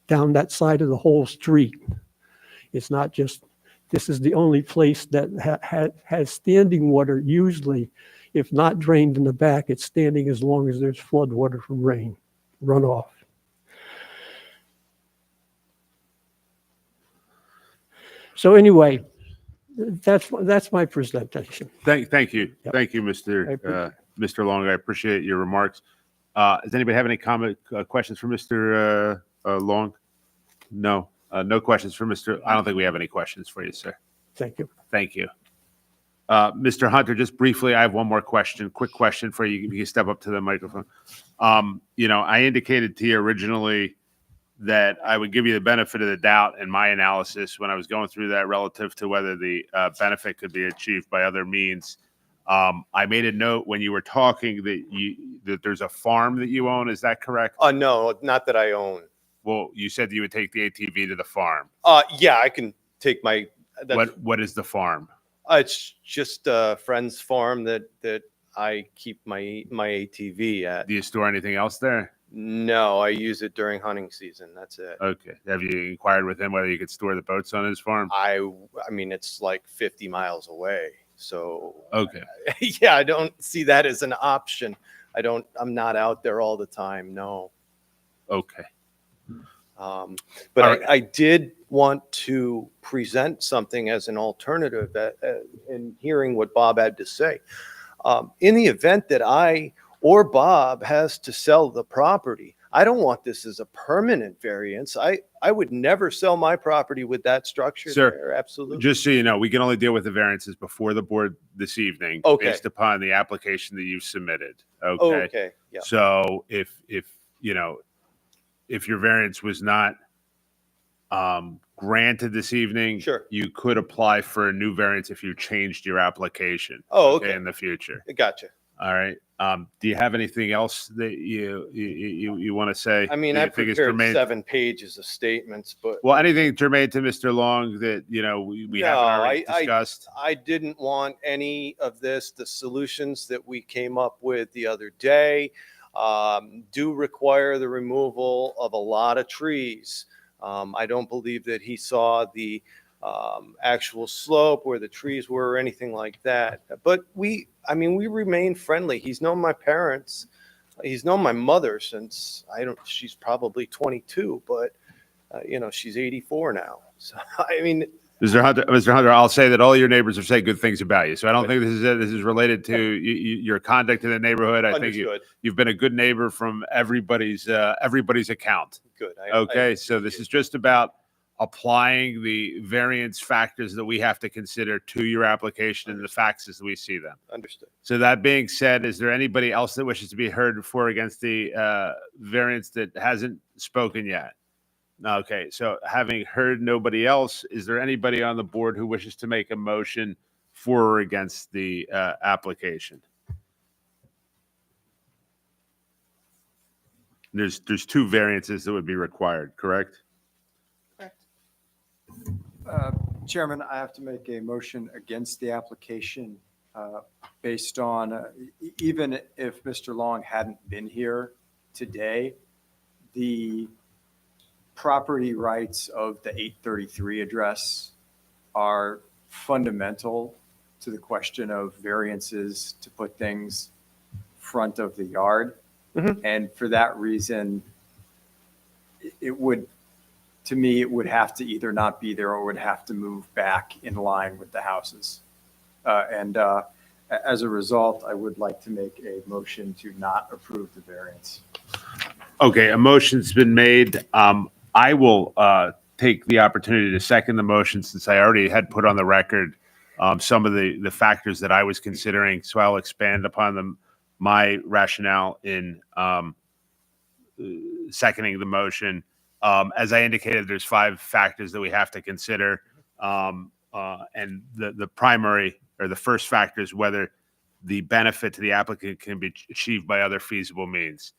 down that side of the whole street. It's not just, this is the only place that has standing water usually. If not drained in the back, it's standing as long as there's flood water from rain runoff. So anyway, that's my presentation. Thank you. Yep. Thank you, Mr. Long. I appreciate your remarks. Does anybody have any questions for Mr. Long? No. No questions for Mr. I don't think we have any questions for you, sir. Thank you. Thank you. Mr. Hunter, just briefly, I have one more question, quick question for you. You can step up to the microphone. I indicated to you originally that I would give you the benefit of the doubt in my analysis when I was going through that relative to whether the benefit could be achieved by other means. I made a note when you were talking that there's a farm that you own. Is that correct? No, not that I own. well, you said you would take the ATV to the farm. Yeah, I can take my, that's, What is the farm? it's just a friend's farm that I keep my ATV at. Do you store anything else there? No, I use it during hunting season. That's it. Okay. Have you inquired with him whether you could store the boats on his farm? I mean, it's like 50 miles away. So Okay. yeah, I don't see that as an option. I'm not out there all the time. No. Okay. But All right. I did want to present something as an alternative in hearing what Bob had to say. In the event that I or Bob has to sell the property, I don't want this as a permanent variance. I would never sell my property with that structure Sir, there. Absolutely. Just so you know, we can only deal with the variances before the board this evening. Okay. Based upon the application that you've submitted. Okay. Okay. Yeah. So if your variance was not granted this evening, Sure. you could apply for a new variance if you changed your application. Oh, okay. In the future. Gotcha. All right. Do you have anything else that you want to say? I mean, that I you think is prepared germane? 7 pages of statements, but Well, anything germane to Mr. Long that we No, haven't already I- discussed? I didn't want any of this. The solutions that we came up with the other day do require the removal of a lot of trees. I don't believe that he saw the actual slope where the trees were or anything like that. But we remain friendly. He's known my parents. He's known my mother since she's probably 22, but she's 84 now. So, I mean, Mr. Hunter, I'll say that all your neighbors have said good things about you. So I don't think this is related to your conduct in the neighborhood. I think understood. you've been a good neighbor from everybody's account. Good. Okay, so this is just about applying the variance factors that we have to consider to your application and the facts as we see them. Understood. So that being said, is there anybody else that wishes to be heard for or against the variance that hasn't spoken yet? Okay, so having heard nobody else, is there anybody on the board who wishes to make a motion for or against the application? There's 2 variances that would be required, correct? Chairman, I have to make a motion against the application based on, even if Mr. Long hadn't been here today, the property rights of the 833 address are fundamental to the question of variances to put things front of the yard. And for that reason, it would have to either not be there or would have to move back in line with the houses. As a result, I would like to make a motion to not approve the variance. Okay, a motion's been made. I will take the opportunity to second the motion since I already had put on the record some of the factors that I was considering. So I'll expand upon them, my rationale in seconding the motion. As I indicated, there's 5 factors that we have to consider. And the primary or the first factor is whether the benefit to the applicant can be achieved by other feasible means.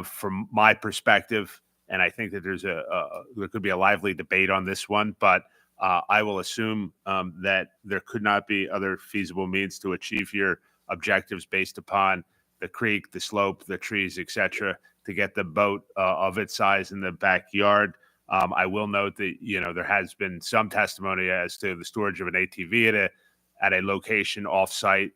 From my perspective, and I think that there could be a lively debate on this one, but I will assume that there could not be other feasible means to achieve your objectives based upon the creek, the slope, the trees, etc., to get the boat of its size in the backyard. I will note that there has been some testimony as to the storage of an ATV at a location off-site,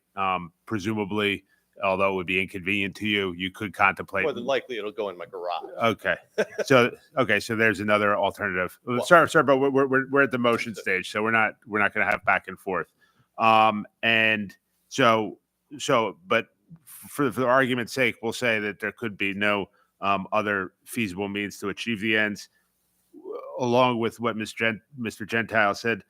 presumably. Although it would be inconvenient to you, you could contemplate. More than likely, it'll go in my garage. Okay, so there's another alternative. Sorry, but we're at the motion stage, so we're not going to have back and forth. And so, but for the argument's sake, we'll say that there could be no other feasible means to achieve the ends, along with what Mr. Gentile said.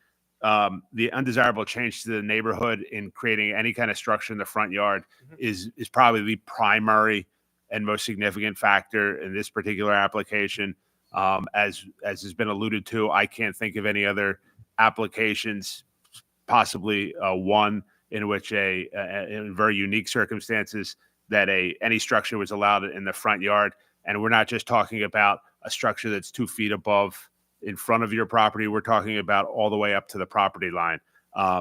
The undesirable change to the neighborhood in creating any kind of structure in the front yard is probably the primary and most significant factor in this particular application. As has been alluded to, I can't think of any other applications, possibly one in which in very unique circumstances that any structure was allowed in the front yard. And we're not just talking about a structure that's 2 feet above in front of your property. We're talking about all the way up to the property line. I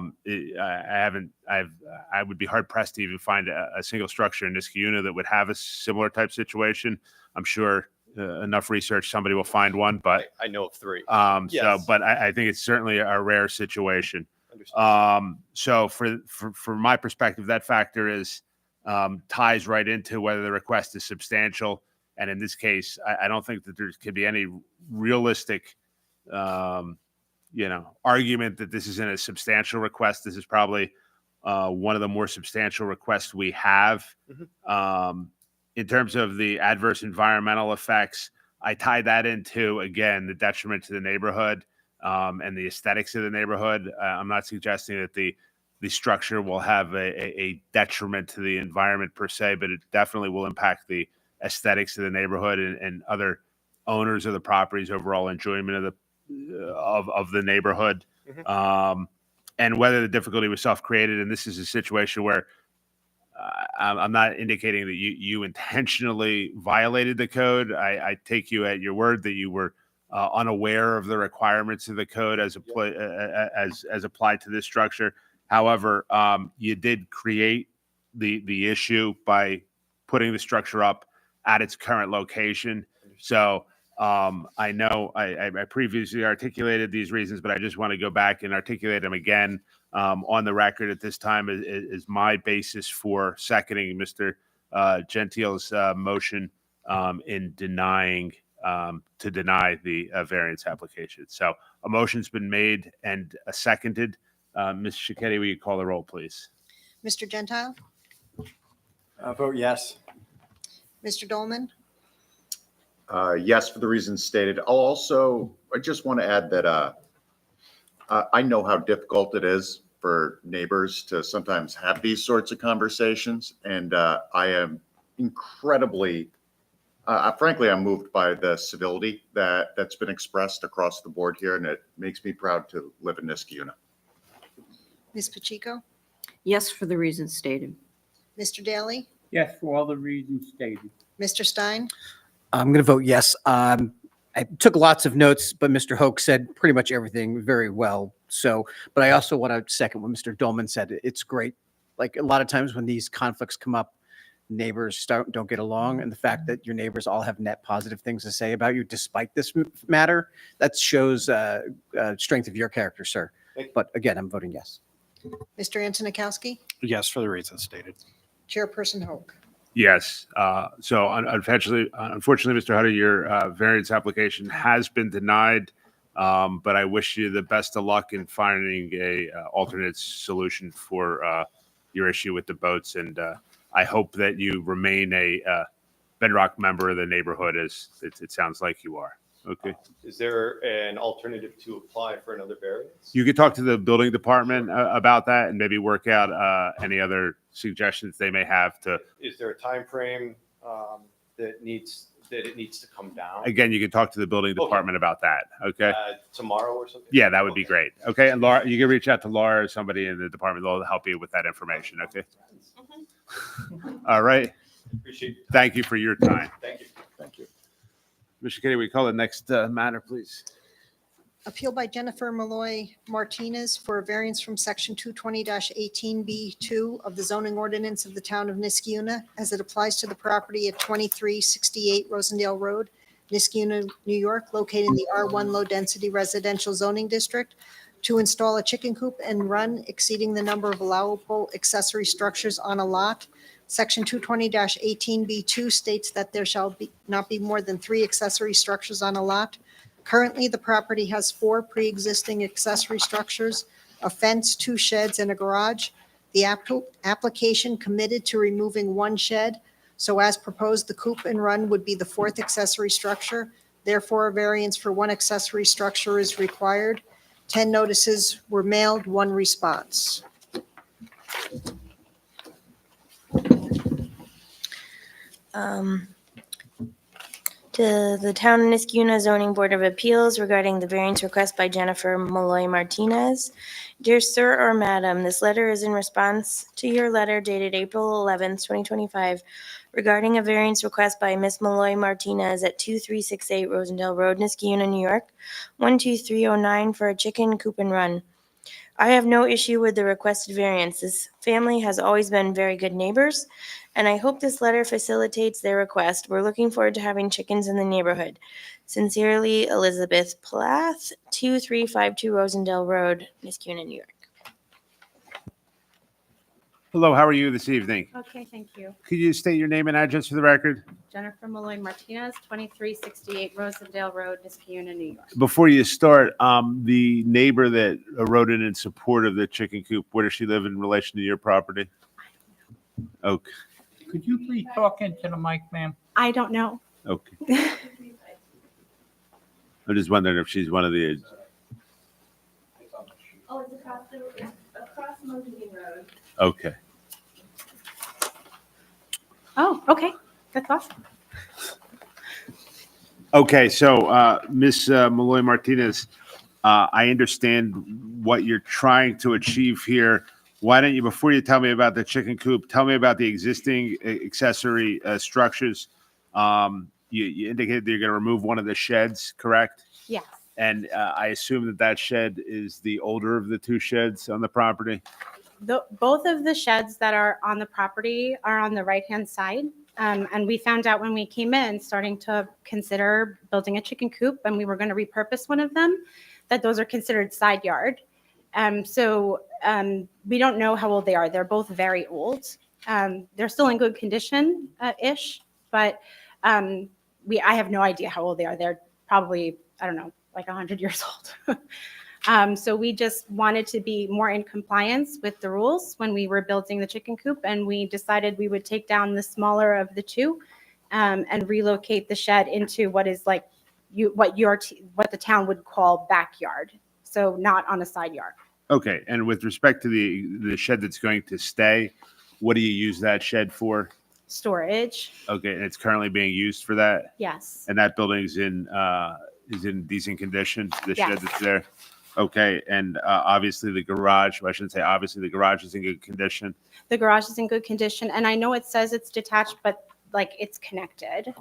would be hard pressed to even find a single structure in Niskayuna that would have a similar type situation. I'm sure enough research, somebody will find one, but I know of 3. so, but I think it's certainly a rare situation. So from my perspective, that factor is ties right into whether the request is substantial. And in this case, I don't think that there could be any realistic, argument that this isn't a substantial request. This is probably one of the more substantial requests we have. In terms of the adverse environmental effects, I tie that into, again, the detriment to the neighborhood and the aesthetics of the neighborhood. I'm not suggesting that the structure will have a detriment to the environment per se, but it definitely will impact the aesthetics of the neighborhood and other owners of the property's overall enjoyment of the neighborhood. And whether the difficulty was self-created, and this is a situation where I'm not indicating that you intentionally violated the code. I take you at your word that you were unaware of the requirements of the code as applied to this structure. However, you did create the issue by putting the structure up at its current location. So I know I previously articulated these reasons, but I just want to go back and articulate them again on the record at this time is my basis for seconding Mr. Gentile's motion in denying to deny the variance application. So a motion's been made and seconded. Ms. Cicchetti, will you call the roll, please? Mr. Gentile? Vote yes. Mr. Dolman? Yes, for the reasons stated. I just want to add that I know how difficult it is for neighbors to sometimes have these sorts of conversations. And I am incredibly, frankly, I'm moved by the civility that's been expressed across the board here. And it makes me proud to live in Niskayuna. Ms. Pacheco? Yes, for the reasons stated. Mr. Daly? Yes, for all the reasons stated. Mr. Stein? I'm going to vote yes. I took lots of notes, but Mr. Hoke said pretty much everything very well. So, but I also want to second what Mr. Dolman said. It's great. Like a lot of times when these conflicts come up, neighbors don't get along. And the fact that your neighbors all have net positive things to say about you, despite this matter, that shows strength of your character, sir. But again, I'm voting yes. Mr. Antonikowski? Yes, for the reasons stated. Chairperson Hoke? Yes. So unfortunately, Mr. Hutter, your variance application has been denied. But I wish you the best of luck in finding a alternate solution for your issue with the boats. And I hope that you remain a bedrock member of the neighborhood, as it sounds like you are. Okay. Is there an alternative to apply for another variance? You could talk to the building department about that and maybe work out any other suggestions they may have to. Is there a time frame that it needs to come down? Again, you can talk to the building department about that. Okay. Tomorrow or something? Yeah, that would be great. Okay. And Laura, you can reach out to Laura or somebody in the department. They'll help you with that information. Okay. All right. Appreciate it. Thank you for your time. Thank you. Thank you. Mr. Kitty, we call the next matter, please. Appeal by Jennifer Malloy Martinez for a variance from section 220-18B2 of the zoning ordinance of the town of Niskayuna as it applies to the property at 2368 Rosendale Road, Niskayuna, New York, located in the R1 low-density residential zoning district, to install a chicken coop and run exceeding the number of allowable accessory structures on a lot. Section 220-18B2 states that there shall not be more than 3 accessory structures on a lot. Currently, the property has 4 pre-existing accessory structures, a fence, 2 sheds, and a garage. The application committed to removing 1 shed, so as proposed, the coop and run would be the 4th accessory structure. Therefore, a variance for 1 accessory structure is required. 10 notices were mailed, 1 response. To the Town of Niskayuna Zoning Board of Appeals regarding the variance request by Jennifer Malloy Martinez. Dear Sir or Madam, this letter is in response to your letter dated April 11th, 2025, regarding a variance request by Ms. Malloy Martinez at 2368 Rosendale Road, Niskayuna, New York, 12309 for a chicken coop and run. I have no issue with the requested variance. This family has always been very good neighbors, and I hope this letter facilitates their request. We're looking forward to having chickens in the neighborhood. Sincerely, Elizabeth Plath, 2352 Rosendale Road, Niskayuna, New York. Hello, how are you this evening? Okay, thank you. Could you state your name and address for the record? Jennifer Malloy Martinez, 2368 Rosendale Road, Niskayuna, New York. Before you start, the neighbor that wrote in support of the chicken coop, where does she live in relation to your property? Okay, Could you please talk into the mic, ma'am? I don't know. okay. I'm just wondering if she's one of the, Oh, it's across Mohegan Road. okay. Oh, okay. That's awesome. Okay, so Ms. Malloy Martinez, I understand what you're trying to achieve here. Why don't you, before you tell me about the chicken coop, tell me about the existing accessory structures. You indicated that you're going to remove one of the sheds, correct? Yes. And I assume that that shed is the older of the two sheds on the property? Both of the sheds that are on the property are on the right-hand side. And we found out when we came in, starting to consider building a chicken coop, and we were going to repurpose one of them, that those are considered side yard. So we don't know how old they are. They're both very old. They're still in good condition, ish, but I have no idea how old they are. They're probably, I don't know, like 100 years old. So we just wanted to be more in compliance with the rules when we were building the chicken coop, and we decided we would take down the smaller of the two and relocate the shed into what is like what the town would call backyard, so not on a side yard. Okay, and with respect to the shed that's going to stay, what do you use that shed for? Storage, Okay, and it's currently being used for that? yes. And that building's in decent condition, the shed Yes. that's there? Okay, and obviously the garage, I shouldn't say obviously, the garage is in good condition? The garage is in good condition, and I know it says it's detached, but like it's connected.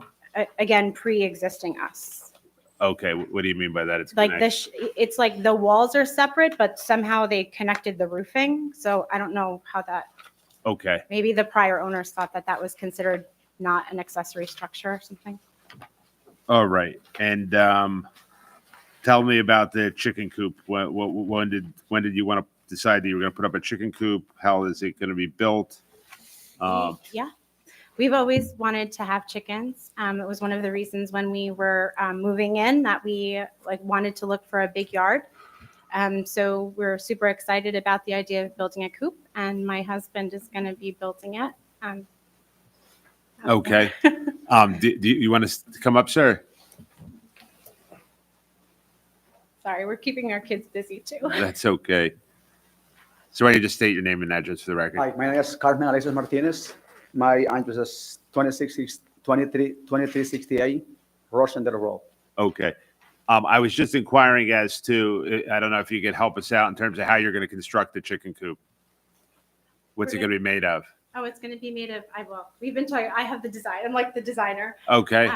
Again, pre-existing us. Okay, what do you mean by that? It's Like connected? it's like the walls are separate, but somehow they connected the roofing. So I don't know how that, Okay, maybe the prior owners thought that that was considered not an accessory structure or something. all right, and tell me about the chicken coop. When did you want to decide that you were going to put up a chicken coop? How is it going to be built? Yeah, we've always wanted to have chickens. It was one of the reasons when we were moving in that we like wanted to look for a big yard. So we're super excited about the idea of building a coop, and my husband is going to be building it. Okay. Do you want to come up, sir? Sorry, we're keeping our kids busy too. That's okay. So why don't you just state your name and address for the record? Hi, my name is Carmen Alexis Martinez. My address is 2368 Rosendale Road. Okay. I was just inquiring as to, I don't know if you could help us out in terms of how you're going to construct the chicken coop. What's it going to be made of? Oh, it's going to be made of, we've been talking, I have the design, I'm like the designer. Okay.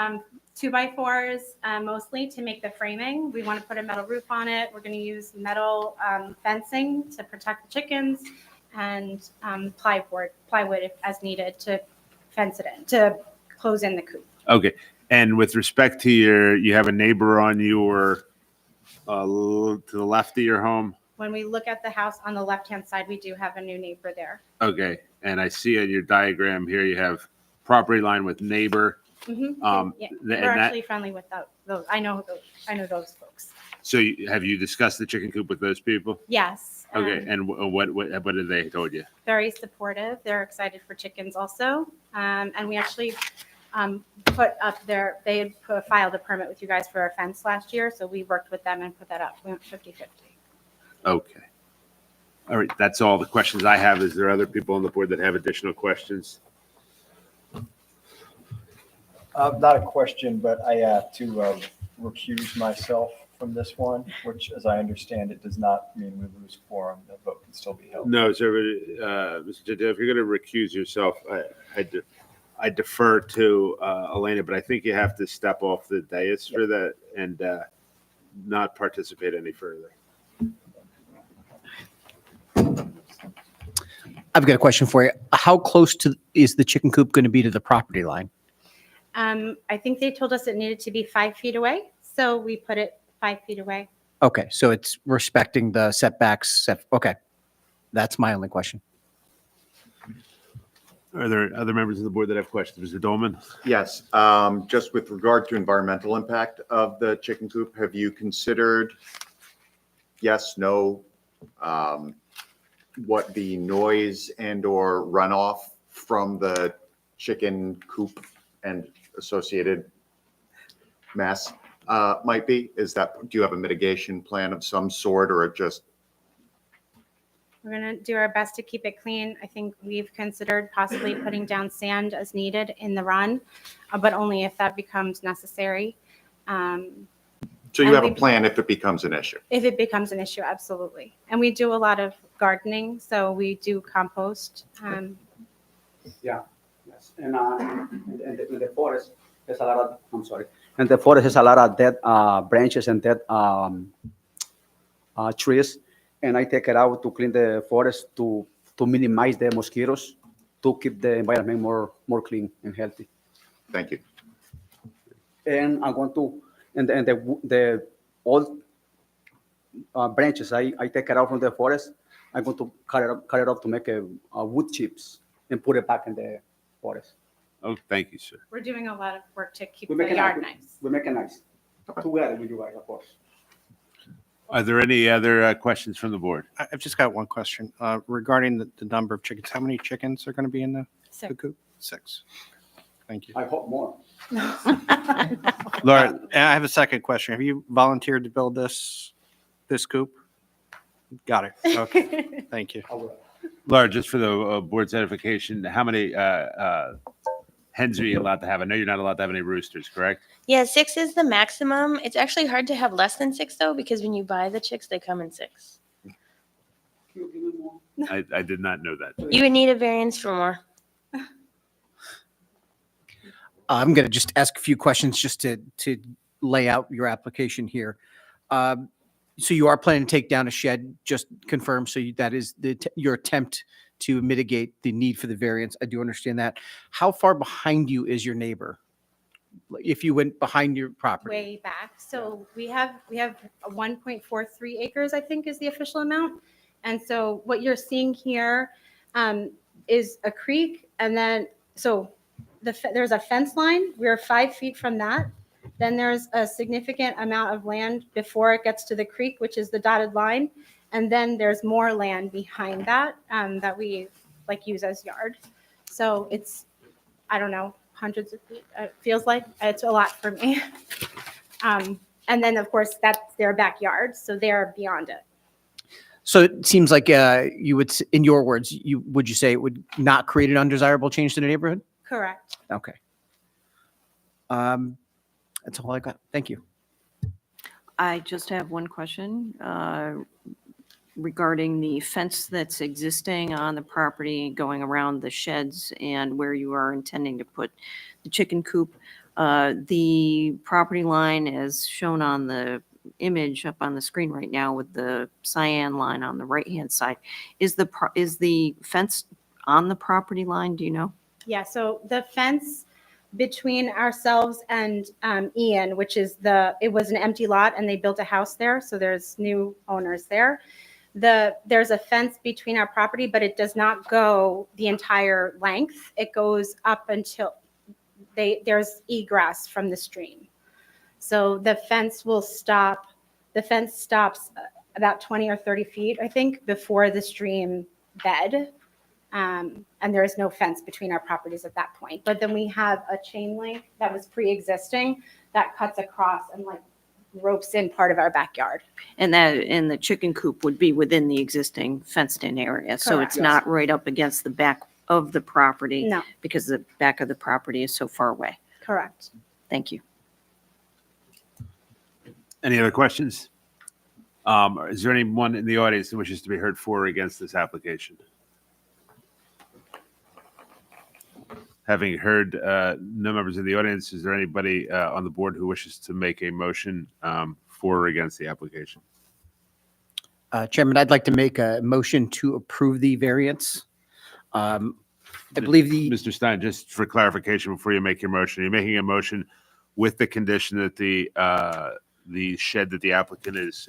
2x4s mostly to make the framing. We want to put a metal roof on it. We're going to use metal fencing to protect the chickens, and plywood if as needed to fence it in, to close in the coop. Okay. And with respect to you have a neighbor on your, to the left of your home? When we look at the house on the left-hand side, we do have a new neighbor there. Okay. And I see on your diagram here, you have property line with neighbor. Yeah, and we're that- actually friendly with those. I know those folks. So have you discussed the chicken coop with those people? Yes. Okay. And what did they told you? Very supportive. They're excited for chickens also. And we actually put up they had filed a permit with you guys for a fence last year. So we worked with them and put that up. We went 50-50. Okay. All right. That's all the questions I have. Is there other people on the board that have additional questions? Not a question, but I have to recuse myself from this one, which, as I understand it, does not mean we lose quorum. The vote can still be held. No, sir. Mr. Jadil, if you're going to recuse yourself, I defer to Elena, but I think you have to step off the dais for that and not participate any further. I've got a question for you. How close to is the chicken coop going to be to the property line? I think they told us it needed to be 5 feet away, so we put it 5 feet away. Okay, so it's respecting the setbacks. Okay, that's my only question. Are there other members of the board that have questions? Mr. Dolman? Yes, just with regard to environmental impact of the chicken coop, have you considered, yes, no, what the noise and or runoff from the chicken coop and associated mess might be? Do you have a mitigation plan of some sort, or just? We're going to do our best to keep it clean. I think we've considered possibly putting down sand as needed in the run, but only if that becomes necessary. So you And have a we- plan if it becomes an issue? If it becomes an issue, absolutely. And we do a lot of gardening, so we do compost. Yeah, yes. And in the forest, there's a lot of, I'm sorry, in the forest, there's a lot of dead branches and dead trees. And I take it out to clean the forest to minimize the mosquitoes, to keep the environment more clean and healthy. Thank you. And I'm going to, and the old branches, I take it out from the forest. I'm going to cut it off to make a wood chips and put it back in the forest. Oh, thank you, sir. We're doing a lot of work to keep We the make it yard nice. nice. We make it nice. Together with you guys, of course. Are there any other questions from the board? I've just got one question regarding the number of chickens. How many chickens are going to be in the 6. coop? 6. Thank you. I hope more. Laura, I have a second question. Have you volunteered to build this coop? Got it. Okay. Thank you. Laura, just for the board's edification, how many hens are you allowed to have? I know you're not allowed to have any roosters, correct? Yeah, 6 is the maximum. It's actually hard to have less than 6 though, because when you buy the chicks, they come in 6. I did not know that. You would need a variance for more. I'm going to just ask a few questions just to lay out your application here. So you are planning to take down a shed, just confirm, so that is your attempt to mitigate the need for the variance. I do understand that. How far behind you is your neighbor? If you went behind your property? Way back. So we have a 1.43 acres, I think is the official amount. And so what you're seeing here is a creek. And then, so there's a fence line. We're 5 feet from that. Then there's a significant amount of land before it gets to the creek, which is the dotted line. And then there's more land behind that that we use as yard. So it's, I don't know, hundreds of feet. It feels like it's a lot for me. And then of course that's their backyard. So they're beyond it. So it seems like you would, in your words, would you say it would not create an undesirable change to the neighborhood? Correct. Okay. That's all I got. Thank you. I just have one question regarding the fence that's existing on the property going around the sheds and where you are intending to put the chicken coop. The property line as shown on the image up on the screen right now with the cyan line on the right-hand side. Is the fence on the property line? Do you know? Yeah, so the fence between ourselves and Ian, which is it was an empty lot and they built a house there. So there's new owners there. There's a fence between our property, but it does not go the entire length. It goes up until there's egress from the stream. So the fence stops about 20 or 30 feet, I think, before the stream bed. And there is no fence between our properties at that point. But then we have a chain link that was pre-existing that cuts across and ropes in part of our backyard. And the chicken coop would be within the existing fenced-in area. So Correct. it's not right up against the back of the property. No. Because the back of the property is so far away. Correct. Thank you. Any other questions? Is there anyone in the audience that wishes to be heard for or against this application? Having heard no members of the audience, is there anybody on the board who wishes to make a motion for or against the application? Chairman, I'd like to make a motion to approve the variance. I believe Mr. Stein, just for clarification before you make your motion, you're making a motion with the condition that the shed that the applicant is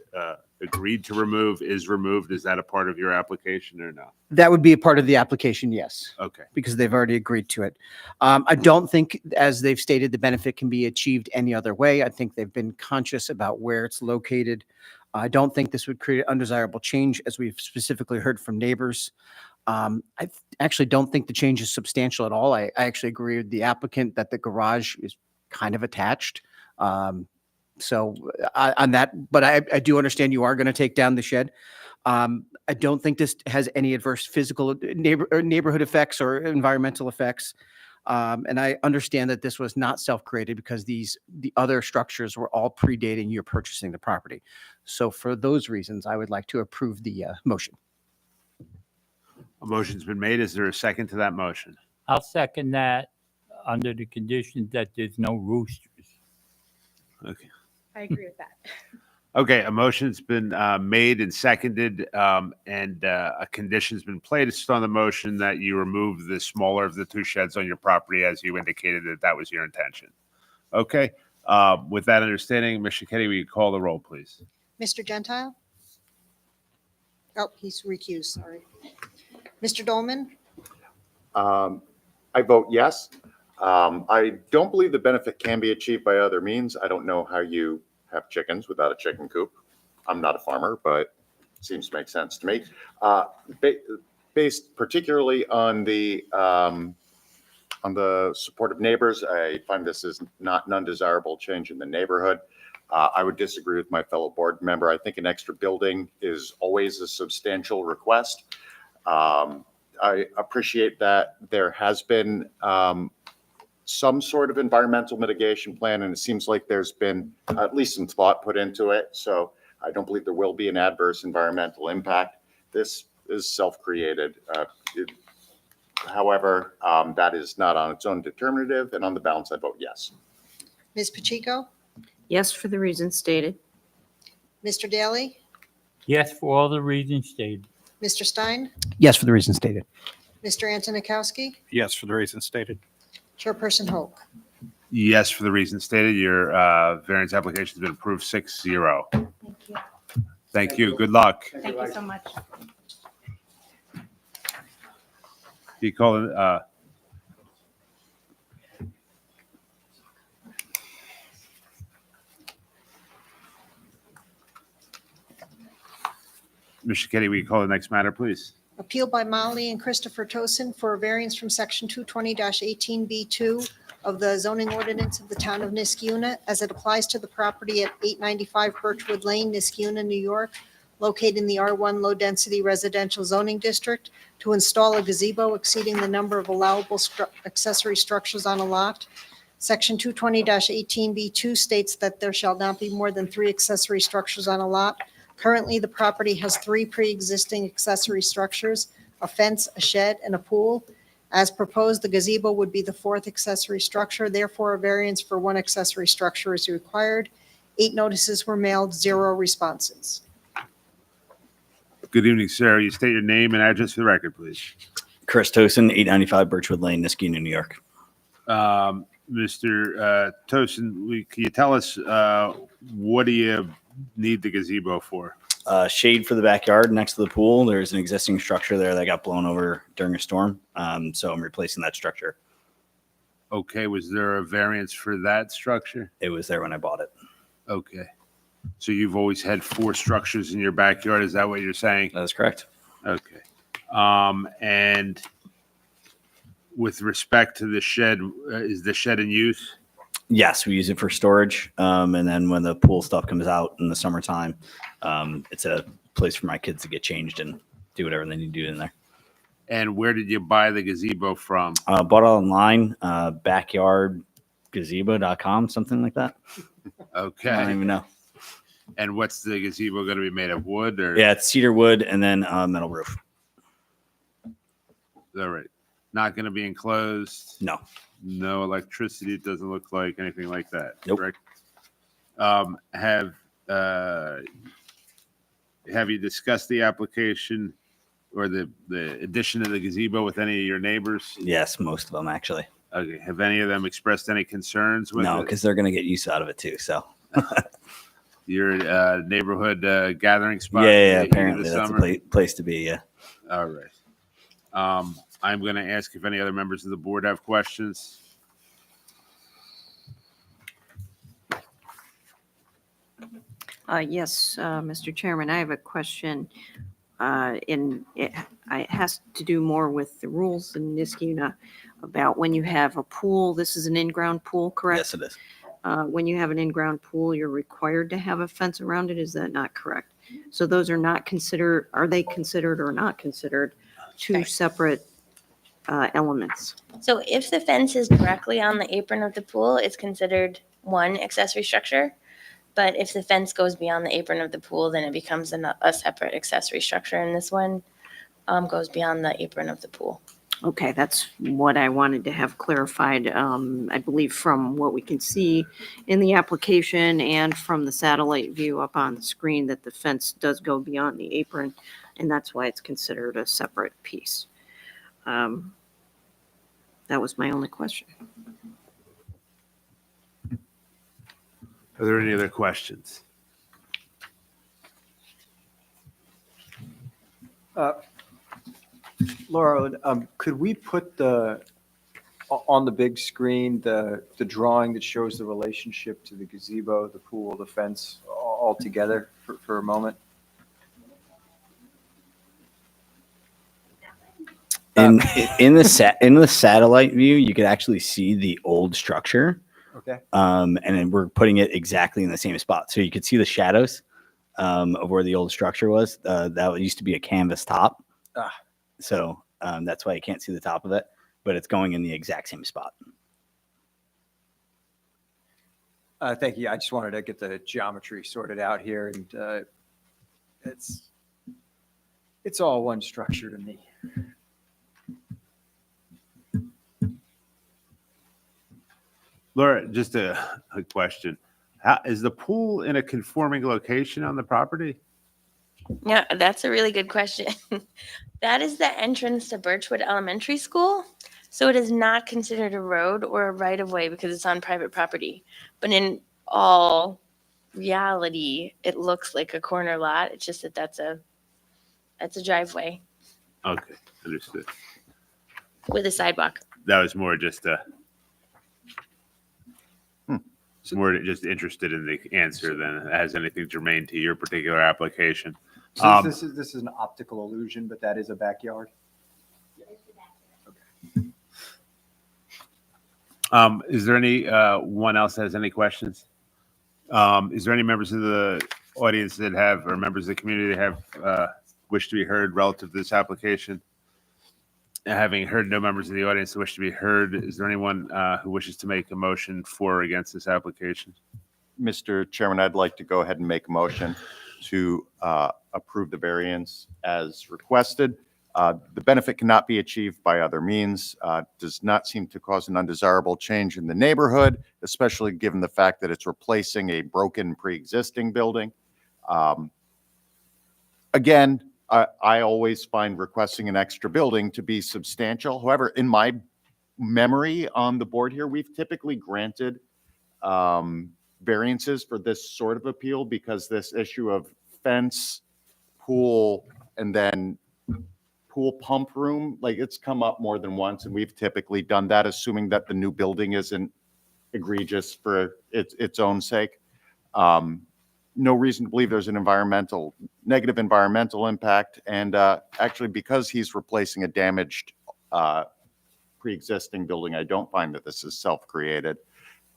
agreed to remove is removed. Is that a part of your application or no? that would be a part of the application, yes, Okay. because they've already agreed to it. I don't think, as they've stated, the benefit can be achieved any other way. I think they've been conscious about where it's located. I don't think this would create undesirable change, as we've specifically heard from neighbors. I actually don't think the change is substantial at all. I actually agree with the applicant that the garage is kind of attached. So on that, but I do understand you are going to take down the shed. I don't think this has any adverse physical neighborhood effects or environmental effects. And I understand that this was not self-created because the other structures were all predating your purchasing the property. So for those reasons, I would like to approve the motion. A motion's been made. Is there a second to that motion? I'll second that under the condition that there's no roosters. Okay. I agree with that. Okay, a motion's been made and seconded, and a condition's been placed on the motion that you remove the smaller of the two sheds on your property, as you indicated that was your intention. Okay, with that understanding, Ms. Shickety, will you call the roll, please? Mr. Gentile? Oh, he's recused, sorry. Mr. Dolman? I vote yes. I don't believe the benefit can be achieved by other means. I don't know how you have chickens without a chicken coop. I'm not a farmer, but it seems to make sense to me. Based particularly on the support of neighbors, I find this is not an undesirable change in the neighborhood. I would disagree with my fellow board member. I think an extra building is always a substantial request. I appreciate that there has been some sort of environmental mitigation plan, and it seems like there's been at least some thought put into it. So I don't believe there will be an adverse environmental impact. This is self-created. However, that is not on its own determinative, and on the balance, I vote yes. Ms. Pacheco? Yes, for the reasons stated. Mr. Daly? Yes, for all the reasons stated. Mr. Stein? Yes, for the reasons stated. Mr. Antonikowski? Yes, for the reasons stated. Chairperson Hoke? Yes, for the reasons stated, your variance application has been approved 6-0. Thank you. Thank you. Good luck. Thank you so much. You call it, Ms. Shickety, will you call the next matter, please? Appeal by Molly and Christopher Tosin for a variance from section 220-18B2 of the zoning ordinance of the town of Niskuna as it applies to the property at 895 Birchwood Lane, Niskuna, New York, located in the R1 Low Density Residential Zoning District, to install a gazebo exceeding the number of allowable accessory structures on a lot. Section 220-18B2 states that there shall not be more than 3 accessory structures on a lot. Currently, the property has 3 pre-existing accessory structures, a fence, a shed, and a pool. As proposed, the gazebo would be the 4th accessory structure. Therefore, a variance for 1 accessory structure is required. 8 notices were mailed, 0 responses. Good evening, sir. You state your name and address for the record, please. Chris Tosin, 895 Birchwood Lane, Niskuna, New York. Mr. Tosin, can you tell us what do you need the gazebo for? Shade for the backyard next to the pool. There's an existing structure there that got blown over during a storm. So I'm replacing that structure. Okay, was there a variance for that structure? It was there when I bought it. Okay. So you've always had 4 structures in your backyard, is that what you're saying? That is correct. Okay. And with respect to the shed, is the shed in use? Yes, we use it for storage. And then when the pool stuff comes out in the summertime, it's a place for my kids to get changed and do whatever they need to do in there. And where did you buy the gazebo from? Bought it online, backyardgazebo.com, something like that. Okay. I don't even know. And what's the gazebo going to be made of, wood or? Yeah, it's cedar wood and then metal roof. All right. Not going to be enclosed. No. No electricity. It doesn't look like anything like that. Nope. Correct? Have you discussed the application or the addition of the gazebo with any of your neighbors? Yes, most of them actually. Okay. Have any of them expressed any concerns with No, it? because they're going to get use out of it too. So Your neighborhood gathering yeah, spot? yeah, in the heat of apparently the that's a summer? place to be. Yeah. All right. I'm going to ask if any other members of the board have questions. Yes, Mr. Chairman, I have a question. It has to do more with the rules in Niskuna about when you have a pool. This is an in-ground pool, correct? Yes, it is. When you have an in-ground pool, you're required to have a fence around it. Is that not correct? So those are not considered, are they considered or not considered two separate elements? So if the fence is directly on the apron of the pool, it's considered one accessory structure. But if the fence goes beyond the apron of the pool, then it becomes a separate accessory structure. And this one goes beyond the apron of the pool. Okay, that's what I wanted to have clarified. I believe from what we can see in the application and from the satellite view up on the screen that the fence does go beyond the apron, and that's why it's considered a separate piece. That was my only question. Are there any other questions? Laura, could we put on the big screen, the drawing that shows the relationship to the gazebo, the pool, the fence, all together for a moment? In the satellite view, you could actually see the old structure. Okay. And then we're putting it exactly in the same spot, so you could see the shadows of where the old structure was. That used to be a canvas top. So that's why you can't see the top of it, but it's going in the exact same spot. Thank you. I just wanted to get the geometry sorted out here, and it's all one structure to me. Laura, just a question. How, is the pool in a conforming location on the property? Yeah, that's a really good question. That is the entrance to Birchwood Elementary School. So it is not considered a road or a right of way because it's on private property. But in all reality, it looks like a corner lot. It's just that that's a driveway Okay, understood. with a sidewalk. That was more just more just interested in the answer than it has anything germane to your particular application. So this is an optical illusion, but that is a backyard? Is there any one else that has any questions? Is there any members of the audience that have, or members of the community that have wish to be heard relative to this application? Having heard no members of the audience that wish to be heard, is there anyone who wishes to make a motion for or against this application? Mr. Chairman, I'd like to go ahead and make a motion to approve the variance as requested. The benefit cannot be achieved by other means, does not seem to cause an undesirable change in the neighborhood, especially given the fact that it's replacing a broken pre-existing building. Again, I always find requesting an extra building to be substantial. However, in my memory on the board here, we've typically granted variances for this sort of appeal because this issue of fence, pool, and then pool pump room, like it's come up more than once, and we've typically done that, assuming that the new building isn't egregious for its own sake. No reason to believe there's an negative environmental impact. And actually, because he's replacing a damaged pre-existing building, I don't find that this is self-created.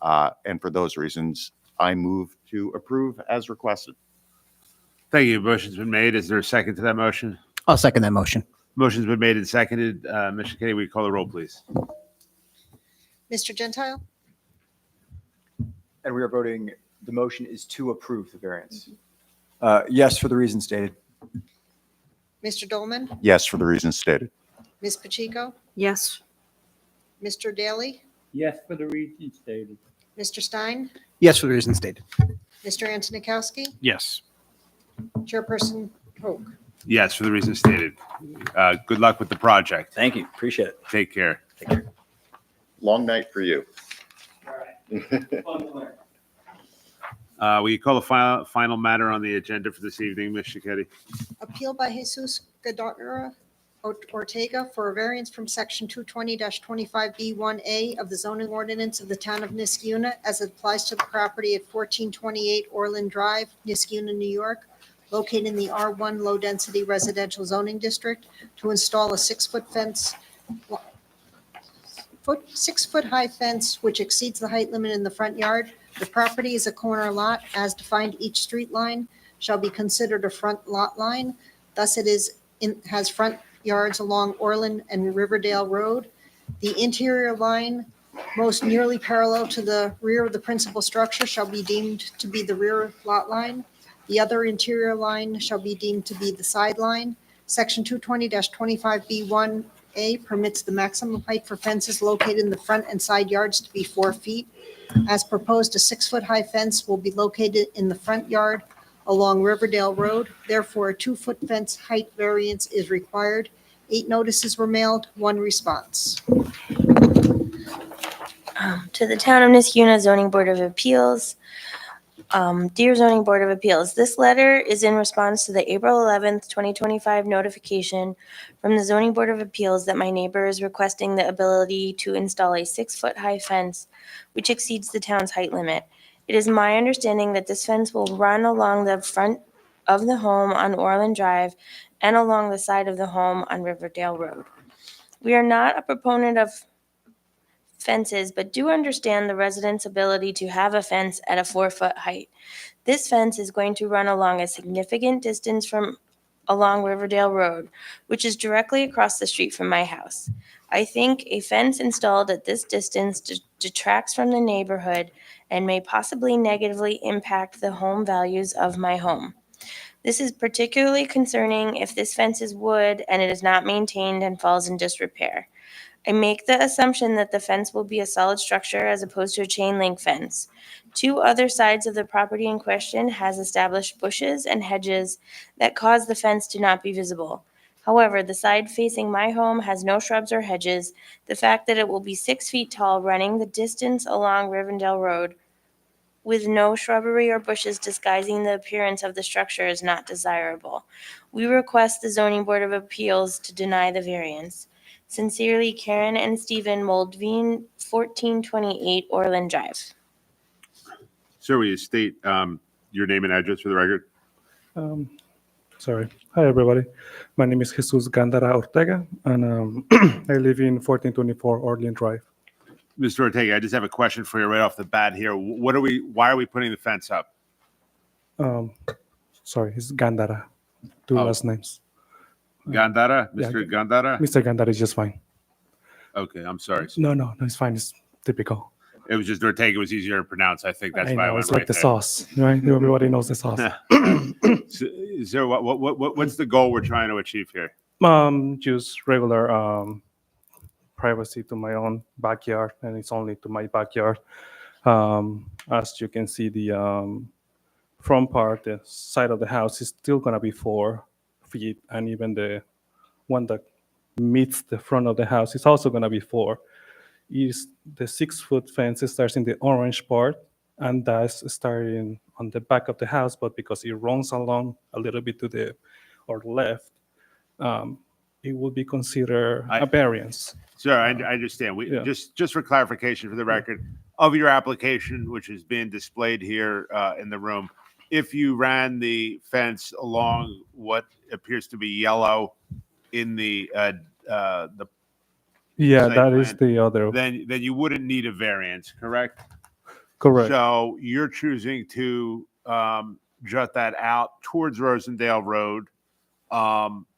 And for those reasons, I move to approve as requested. Thank you. Motion's been made. Is there a second to that motion? I'll second that motion. Motion's been made and seconded. Mr. Kenny, will you call the roll, please? Mr. Gentile? And we are voting, the motion is to approve the variance. Yes, for the reasons stated. Mr. Dolman? Yes, for the reasons stated. Ms. Pacheco? Yes. Mr. Daly, Yes, for the reasons stated. Mr. Stein, Yes, for the reasons stated. Mr. Antonikowski, Yes. Chairperson Hoke. Yes, for the reasons stated. Good luck with the project. Thank you. Appreciate it. Take care. Long night for you. Will you call the final matter on the agenda for this evening, Ms. Shigetti? Appeal by Jesus Gadara Ortega for a variance from section 220-25B1A of the zoning ordinance of the town of Niskuna as it applies to the property at 1428 Orland Drive, Niskuna, New York, located in the R1 Low Density Residential Zoning District, to install a 6-foot fence, 6-foot high fence which exceeds the height limit in the front yard. The property is a corner lot. As defined, each street line shall be considered a front lot line. Thus, it has front yards along Orland and Riverdale Road. The interior line, most nearly parallel to the rear of the principal structure, shall be deemed to be the rear lot line. The other interior line shall be deemed to be the sideline. Section 220-25B1A permits the maximum height for fences located in the front and side yards to be 4 feet. As proposed, a 6-foot high fence will be located in the front yard along Riverdale Road. Therefore, a 2-foot fence height variance is required. 8 notices were mailed, 1 response. To the Town of Niskuna Zoning Board of Appeals. Dear Zoning Board of Appeals, this letter is in response to the April 11th, 2025 notification from the Zoning Board of Appeals that my neighbor is requesting the ability to install a 6-foot high fence which exceeds the town's height limit. It is my understanding that this fence will run along the front of the home on Orland Drive and along the side of the home on Riverdale Road. We are not a proponent of fences, but do understand the residents' ability to have a fence at a 4-foot height. This fence is going to run along a significant distance from along Riverdale Road, which is directly across the street from my house. I think a fence installed at this distance detracts from the neighborhood and may possibly negatively impact the home values of my home. This is particularly concerning if this fence is wood and it is not maintained and falls in disrepair. I make the assumption that the fence will be a solid structure as opposed to a chain link fence. 2 other sides of the property in question has established bushes and hedges that cause the fence to not be visible. However, the side facing my home has no shrubs or hedges. The fact that it will be 6 feet tall running the distance along Rivendell Road with no shrubbery or bushes disguising the appearance of the structure is not desirable. We request the Zoning Board of Appeals to deny the variance. Sincerely, Karen and Stephen Moldveen, 1428 Orland Drive. Sir, will you state your name and address for the record? Sorry. Hi, everybody. My name is Jesus Gandara Ortega, and I live in 1424 Orland Drive. Mr. Ortega, I just have a question for you right off the bat here. Why are we putting the fence up? Sorry, it's Gandara. 2 last names. Gandara? Yeah, Mr. Gandara? Mr. Gandara is just fine. Okay, I'm sorry. No, it's fine. It's typical. It was just Ortega was easier to pronounce. I think that's I why I know, went it's like right the there. sauce, right? Everybody knows the sauce. Sir, what's the goal we're trying to achieve here? Just regular privacy to my own backyard, and it's only to my backyard. As you can see, the front part, the side of the house is still gonna be 4 feet, and even the one that meets the front of the house is also gonna be 4. Is the 6-foot fence starts in the orange part, and that's starting on the back of the house, but because it runs along a little bit to the or left, it will be considered a variance. Sir, I understand. Just for clarification for the record, of your application, which is being displayed here in the room, if you ran the fence along what appears to be yellow in the Yeah, site that is plan, the other. then you wouldn't need a variance, correct? Correct. So you're choosing to jut that out towards Rosendale Road,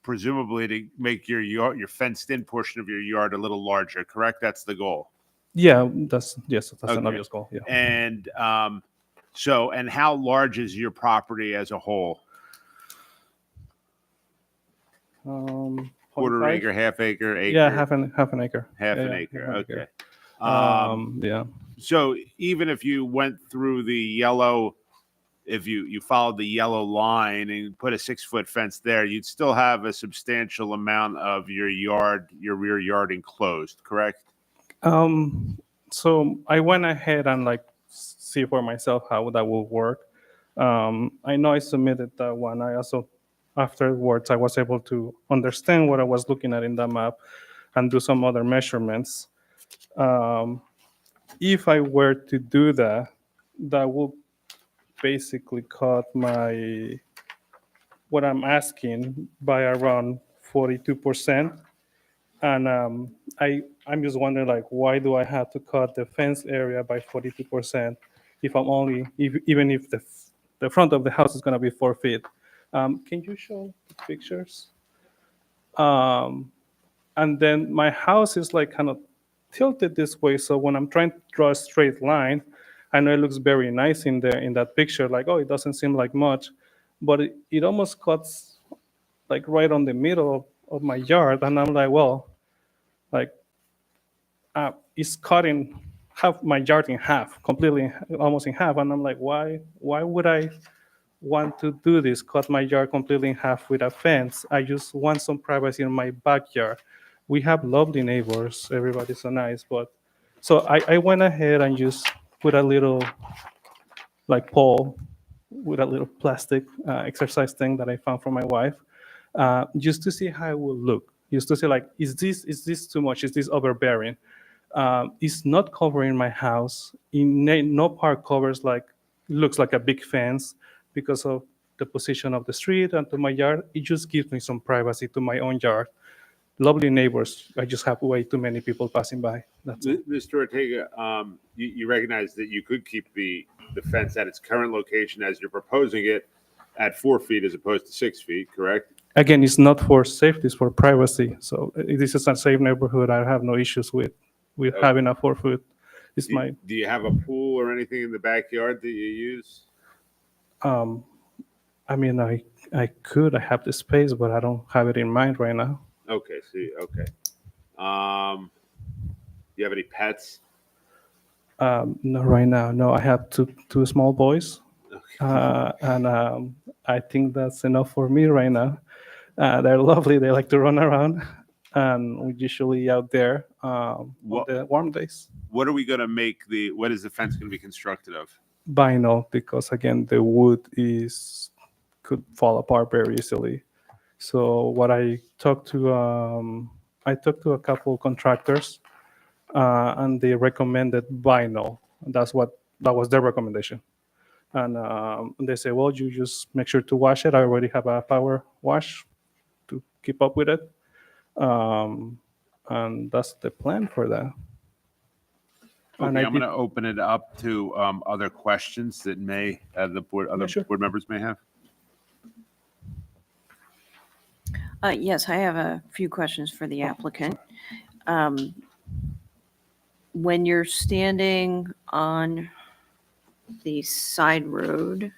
presumably to make your fenced-in portion of your yard a little larger, correct? That's the goal. Yeah, that's an Okay. obvious goal. Yeah. And and how large is your property as a whole? Hold Quarter acre, half acre, acre? Yeah, half an acre. Half Yeah, an yeah, acre, half an okay. Yeah. So even if you went through the yellow, if you followed the yellow line and put a 6-foot fence there, you'd still have a substantial amount of your yard, your rear yard enclosed, correct? So I went ahead and like see for myself how that will work. I know I submitted that one. I also, afterwards, I was able to understand what I was looking at in the map and do some other measurements. If I were to do that, that will basically cut what I'm asking by around 42%. And I'm just wondering, like, why do I have to cut the fence area by 42% if even if the front of the house is going to be 4 feet? Can you show the pictures? And then my house is like kind of tilted this way, so when I'm trying to draw a straight line, I know it looks very nice in that picture, like, oh, it doesn't seem like much, but it almost cuts like right on the middle of my yard, and I'm like, well, like it's cutting half my yard in half, completely, almost in half, and I'm like, why would I want to do this, cut my yard completely in half with a fence? I just want some privacy in my backyard. We have lovely neighbors, everybody's so nice, but so I went ahead and just put a little like pole with a little plastic exercise thing that I found from my wife, just to see how it will look. Just to see, like, is this too much? Is this overbearing? It's not covering my house. No part covers looks like a big fence because of the position of the street and to my yard. It just gives me some privacy to my own yard. Lovely neighbors. I just have way too many people passing by. That's it. Mr. Ortega, you recognize that you could keep the fence at its current location as you're proposing it at 4 feet as opposed to 6 feet, correct? Again, it's not for safety, it's for privacy. So this is a safe neighborhood. I have no issues with having a 4 foot. Do you have a pool or anything in the backyard that you use? I mean, I have the space, but I don't have it in mind right now. Okay, okay. Do you have any pets? No, right now, no. I have two small boys, and I think that's enough for me right now. They're lovely. They like to run around, and we're usually out there on the warm days. What are we going to make what is the fence going to be constructed of? Vinyl, because again, the wood could fall apart very easily. So what I talked to a couple contractors, and they recommended vinyl. That was their recommendation. And they say, well, you just make sure to wash it. I already have a power wash to keep up with it. And that's the plan for that. Okay, I'm going to open it up to other questions that board members may have. Yes, I have a few questions for the applicant. When you're standing on the side road,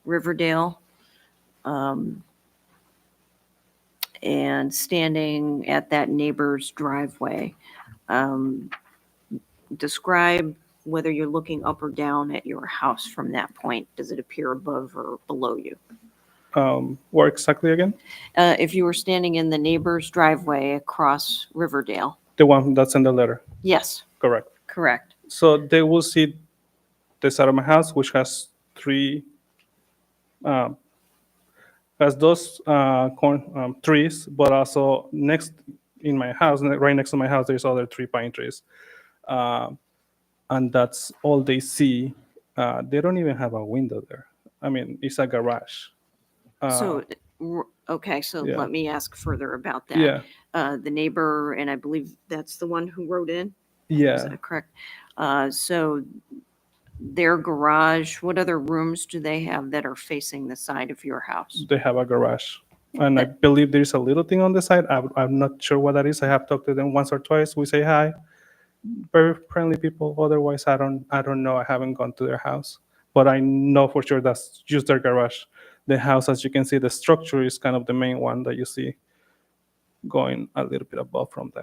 Riverdale, and standing at that neighbor's driveway, describe whether you're looking up or down at your house from that point. Does it appear above or below you? Where exactly again? If you were standing in the neighbor's driveway across Riverdale. The one that's in the letter. Yes. Correct. Correct. So they will see the side of my house, which has those trees, but also in my house, right next to my house, there's other 3 pine trees. And that's all they see. They don't even have a window there. I mean, it's a garage. Okay, so Yeah. let me ask further about that. Yeah. The neighbor, and I believe that's the one who wrote in? Yeah. Is that correct? So their garage, what other rooms do they have that are facing the side of your house? They have a garage. And I believe there's a little thing on the side. I'm not sure what that is. I have talked to them once or twice. We say hi. Very friendly people. Otherwise, I don't know. I haven't gone to their house. But I know for sure that's just their garage. the house, as you can see, the structure is kind of the main one that you see going a little bit above from the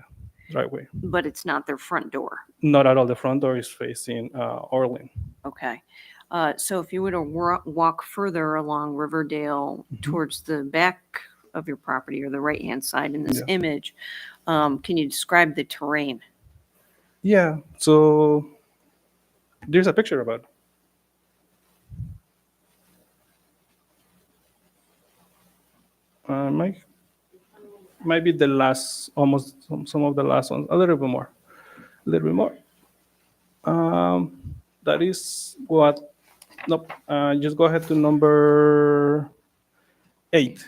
driveway. But it's not their front door. Not at all. The front door is facing Orland. Okay. So if you were to walk further along Riverdale towards the back of your property or the right-hand side in this Yeah. image, can you describe the terrain? Yeah, so there's a picture about it. Might be the last, almost some of the last ones, a little bit more. That is what, nope, just go ahead to number 8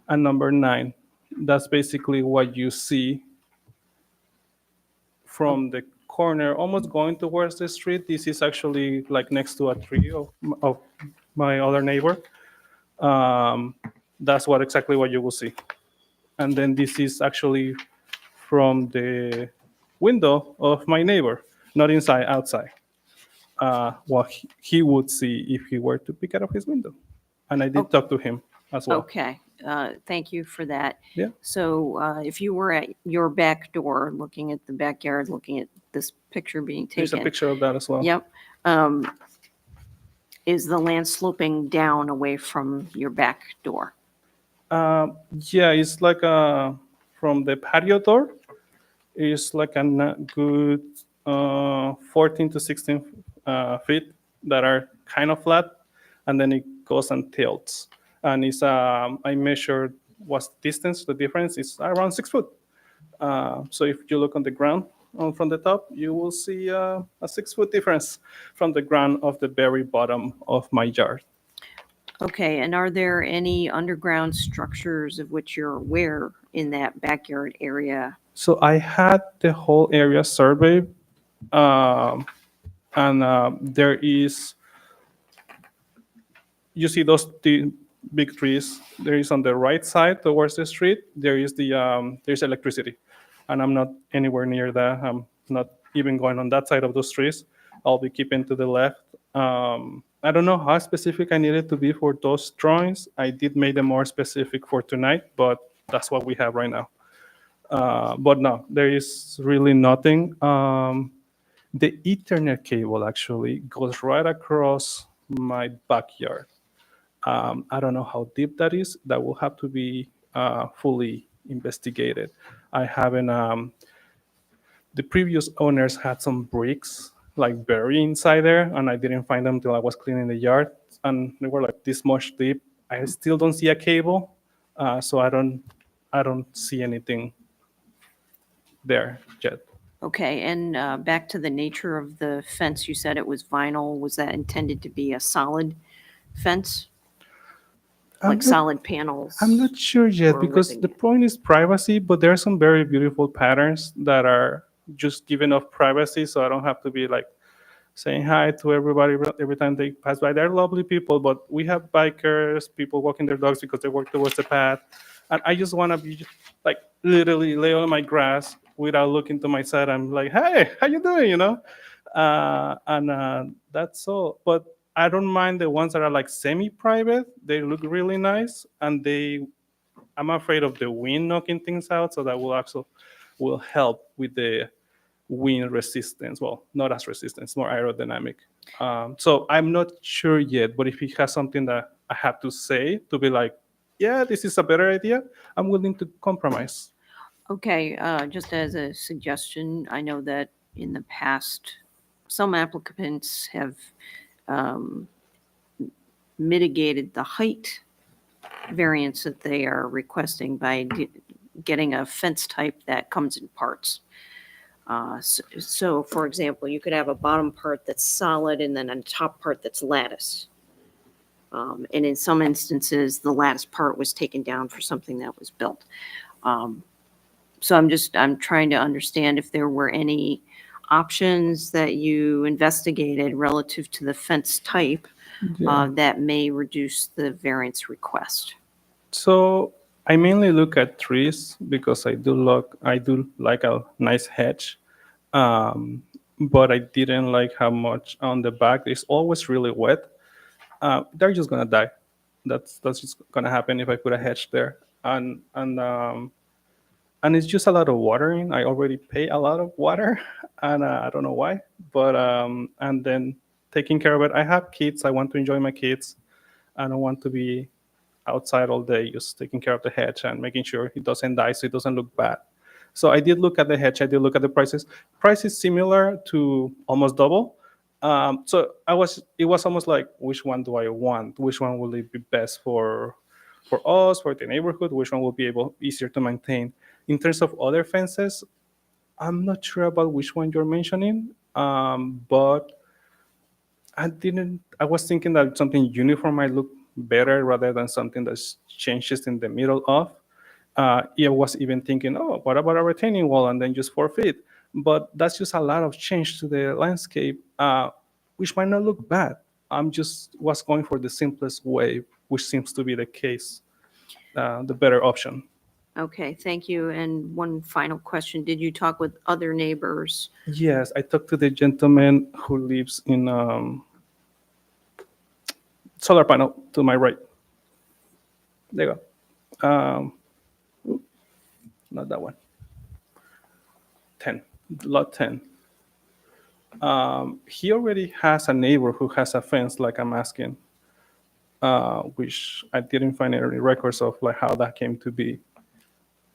and number 9. That's basically what you see from the corner, almost going towards the street. This is actually like next to a tree of my other neighbor. That's exactly what you will see. And then this is actually from the window of my neighbor, not inside, outside. What he would see if he were to pick out of his window. And I did talk to him as well. Okay. Thank you for that. Yeah. So if you were at your back door, looking at the backyard, looking at this picture being taken. There's a picture of that as well. Yep. Is the land sloping down away from your back door? Yeah, it's like from the patio door, it's like a good 14 to 16 feet that are kind of flat, and then it goes and tilts. And it's I measured what's distance. The difference is around 6 foot. So if you look on the ground from the top, you will see a 6 foot difference from the ground of the very bottom of my yard. Okay, and are there any underground structures of which you're aware in that backyard area? So I had the whole area surveyed, and there is, you see those big trees. There is on the right side towards the street. There is there's electricity, and I'm not anywhere near that. I'm not even going on that side of those trees. I'll be keeping to the left. I don't know how specific I needed to be for those drawings. I did make them more specific for tonight, but that's what we have right now. But no, there is really nothing. The Ethernet cable actually goes right across my backyard. I don't know how deep that is. That will have to be fully investigated. I haven't, the previous owners had some bricks like buried inside there, and I didn't find them until I was cleaning the yard, and they were like this much deep. I still don't see a cable, so I don't see anything there yet. Okay, and back to the nature of the fence, you said it was vinyl. Was that intended to be a solid fence? Like solid panels? I'm not sure yet or because ribbing the point is privacy, but there are some very beautiful patterns that are just giving off privacy, so I don't have to be like saying hi to everybody every time they pass by. They're lovely people, but we have bikers, people walking their dogs because they walk towards the path, and I just want to be like literally lay on my grass without looking to my side. I'm like, hey, how you doing? You know, and that's all. But I don't mind the ones that are like semi-private. They look really nice, and I'm afraid of the wind knocking things out, so that will help with the wind resistance. Well, not as resistance, more aerodynamic. So I'm not sure yet, but if he has something that I have to say to be like, yeah, this is a better idea, I'm willing to compromise. Okay, just as a suggestion, I know that in the past, some applicants have mitigated the height variance that they are requesting by getting a fence type that comes in parts. So, for example, you could have a bottom part that's solid and then a top part that's lattice. And in some instances, the lattice part was taken down for something that was built. So I'm trying to understand if there were any options that you investigated relative to the fence type that may reduce the variance request. So I mainly look at trees because I do like a nice hedge, but I didn't like how much on the back. It's always really wet. They're just gonna die. That's just gonna happen if I put a hedge there. And it's just a lot of watering. I already pay a lot of water, and I don't know why. But and then taking care of it. I have kids. I want to enjoy my kids. I don't want to be outside all day just taking care of the hedge and making sure it doesn't die so it doesn't look bad. So I did look at the hedge. I did look at the prices. Price is similar to almost double. So it was almost like, which one do I want? Which one will it be best for us, for the neighborhood? Which one will be easier to maintain? In terms of other fences, I'm not sure about which one you're mentioning, but I was thinking that something uniform might look better rather than something that changes in the middle of. I was even thinking, oh, what about a retaining wall and then just 4 feet? But that's just a lot of change to the landscape, which might not look bad. I'm just was going for the simplest way, which seems to be the case, the better option. Okay, thank you. And one final question. Did you talk with other neighbors? Yes, I talked to the gentleman who lives in solar panel to my right. There you go. Not that one. 10, lot 10. He already has a neighbor who has a fence, like I'm asking, which I didn't find any records of, like how that came to be.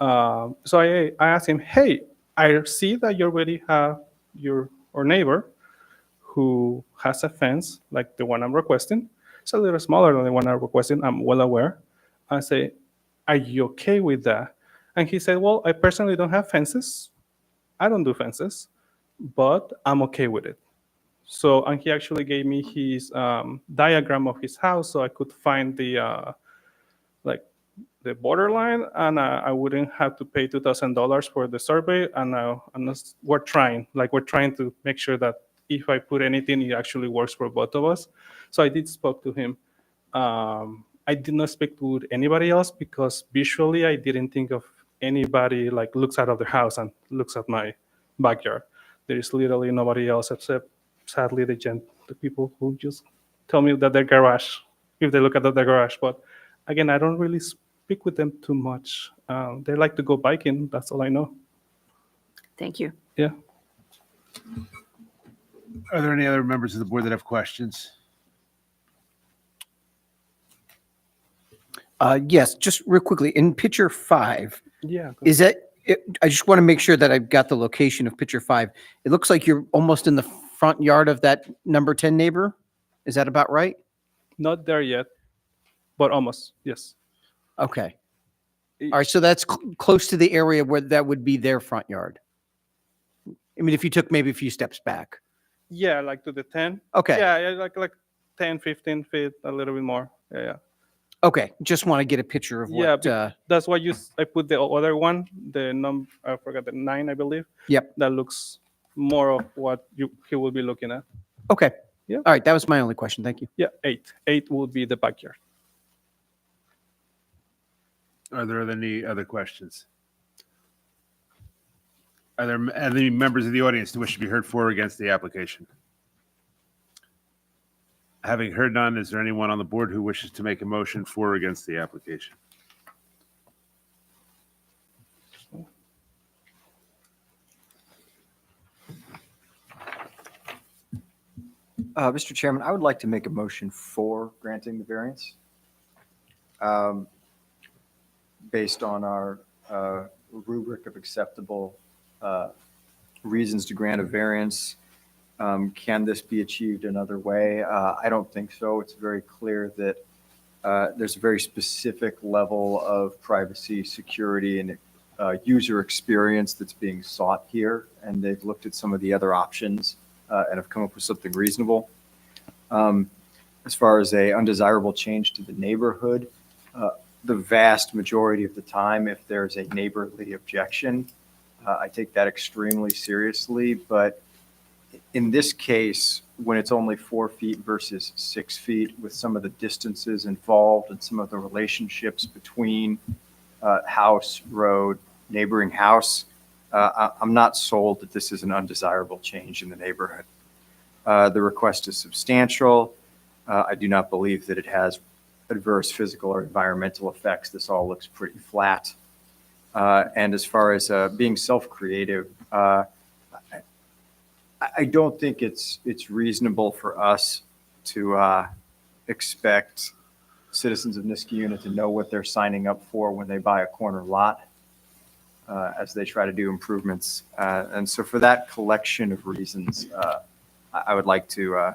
So I asked him, hey, I see that you already have your neighbor who has a fence like the one I'm requesting. It's a little smaller than the one I'm requesting, I'm well aware. I say, are you okay with that? And he said, well, I personally don't have fences. I don't do fences, but I'm okay with it. So, and he actually gave me his diagram of his house so I could find the the borderline, and I wouldn't have to pay $2,000 for the survey. And we're trying to make sure that if I put anything, it actually works for both of us. So I did spoke to him. I did not speak to anybody else because visually I didn't think of anybody like looks out of the house and looks at my backyard. There is literally nobody else except, sadly, the people who just tell me that their garage, if they look at their garage. But again, I don't really speak with them too much. They like to go biking. That's all I know. Thank you. Yeah. Are there any other members of the board that have questions? Yes, just real quickly, in picture 5, Yeah. is that, I just want to make sure that I've got the location of picture 5. It looks like you're almost in the front yard of that number 10 neighbor. Is that about right? Not there yet, but almost, yes. Okay. All right, so that's close to the area where that would be their front yard. I mean, if you took maybe a few steps back. Yeah, like to the 10. Okay. Yeah, like 10, 15 feet, a little bit more. Yeah. Okay, just want to get a picture of what. That's why I put the other one, I forgot the 9, I believe. Yep. That looks more of what he will be looking at. Okay. Yeah. All right, that was my only question. Thank you. Yeah, 8. 8 will be the backyard. Are there any other questions? Are there any members of the audience who wish to be heard for or against the application? Having heard none, is there anyone on the board who wishes to make a motion for or against the application? Mr. Chairman, I would like to make a motion for granting the variance. Based on our rubric of acceptable reasons to grant a variance. Can this be achieved another way? I don't think so. It's very clear that there's a very specific level of privacy, security, and user experience that's being sought here. And they've looked at some of the other options and have come up with something reasonable. As far as a undesirable change to the neighborhood, the vast majority of the time, if there's a neighborly objection, I take that extremely seriously. But in this case, when it's only 4 feet versus 6 feet, with some of the distances involved and some of the relationships between house, road, neighboring house, I'm not sold that this is an undesirable change in the neighborhood. The request is substantial. I do not believe that it has adverse physical or environmental effects. This all looks pretty flat. And as far as being self-creative, I don't think it's reasonable for us to expect citizens of Niskayuna to know what they're signing up for when they buy a corner lot as they try to do improvements. And so for that collection of reasons, I would like to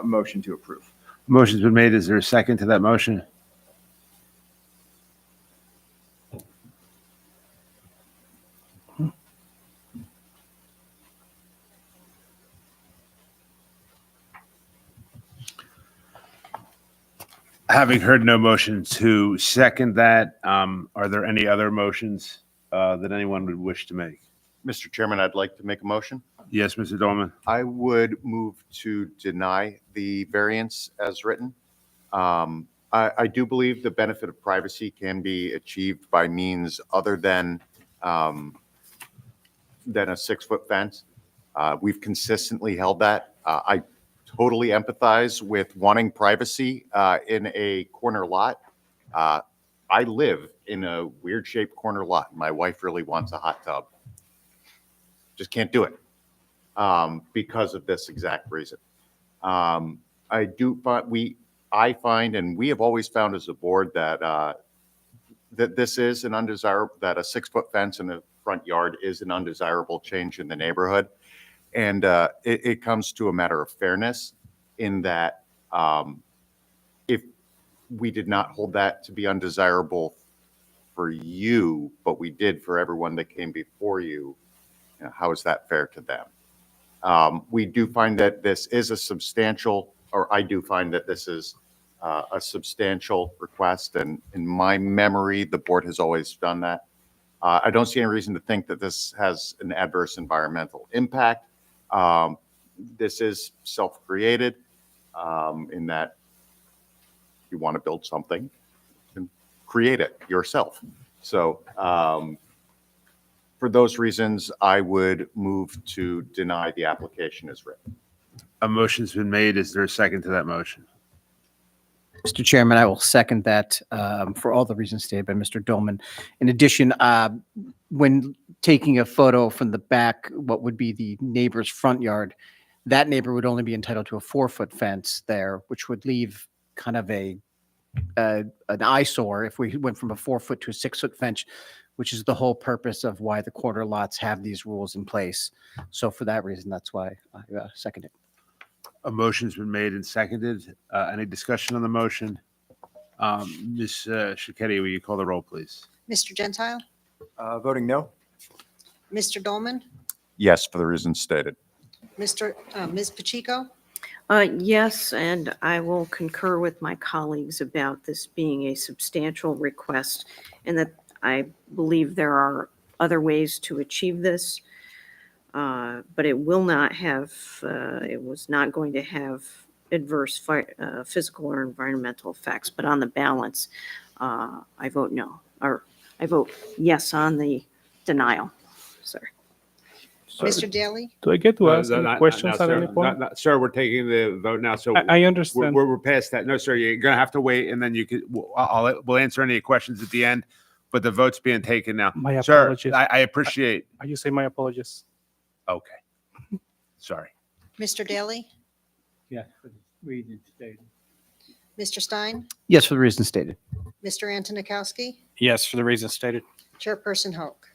motion to approve. Motion's been made. Is there a second to that motion? Having heard no motion to second that, are there any other motions that anyone would wish to make? Mr. Chairman, I'd like to make a motion. Yes, Mr. Dolman. I would move to deny the variance as written. I do believe the benefit of privacy can be achieved by means other than a 6-foot fence. We've consistently held that. I totally empathize with wanting privacy in a corner lot. I live in a weird shaped corner lot. My wife really wants a hot tub. Just can't do it because of this exact reason. I find, and we have always found as a board that that this is an undesirable, that a 6-foot fence in the front yard is an undesirable change in the neighborhood. And it comes to a matter of fairness in that if we did not hold that to be undesirable for you, but we did for everyone that came before you, how is that fair to them? We do find that this is a substantial, or I do find that this is a substantial request. And in my memory, the board has always done that. I don't see any reason to think that this has an adverse environmental impact. This is self-created in that you want to build something and create it yourself. So for those reasons, I would move to deny the application as written. A motion's been made. Is there a second to that motion? Mr. Chairman, I will second that for all the reasons stated by Mr. Dolman. In addition, when taking a photo from the back, what would be the neighbor's front yard, that neighbor would only be entitled to a 4-foot fence there, which would leave kind of an eyesore if we went from a 4-foot to a 6-foot fence, which is the whole purpose of why the corner lots have these rules in place. So for that reason, that's why I second it. A motion's been made and seconded. Any discussion on the motion? Ms. Shiketti, will you call the roll, please? Mr. Gentile, Voting no? Mr. Dolman, Yes, for the reasons stated. Ms. Pacheco, Yes, and I will concur with my colleagues about this being a substantial request and that I believe there are other ways to achieve this. But it will not have, it was not going to have adverse physical or environmental effects. But on the balance, I vote no, or I vote yes on the denial. Sorry. Mr. Daly, Do I get to ask any questions at any point? Sir, we're taking the vote now, so I understand. we're past that. No, sir, you're going to have to wait, and then you could, we'll answer any questions at the end, but the vote's being taken now. My Sir, apologies. I appreciate, You say my apologies. okay. Sorry. Mr. Daly, Yes, for the reasons stated. Mr. Stein, Yes, for the reasons stated. Mr. Antonikowski, Yes, for the reasons stated. Chairperson Hoke.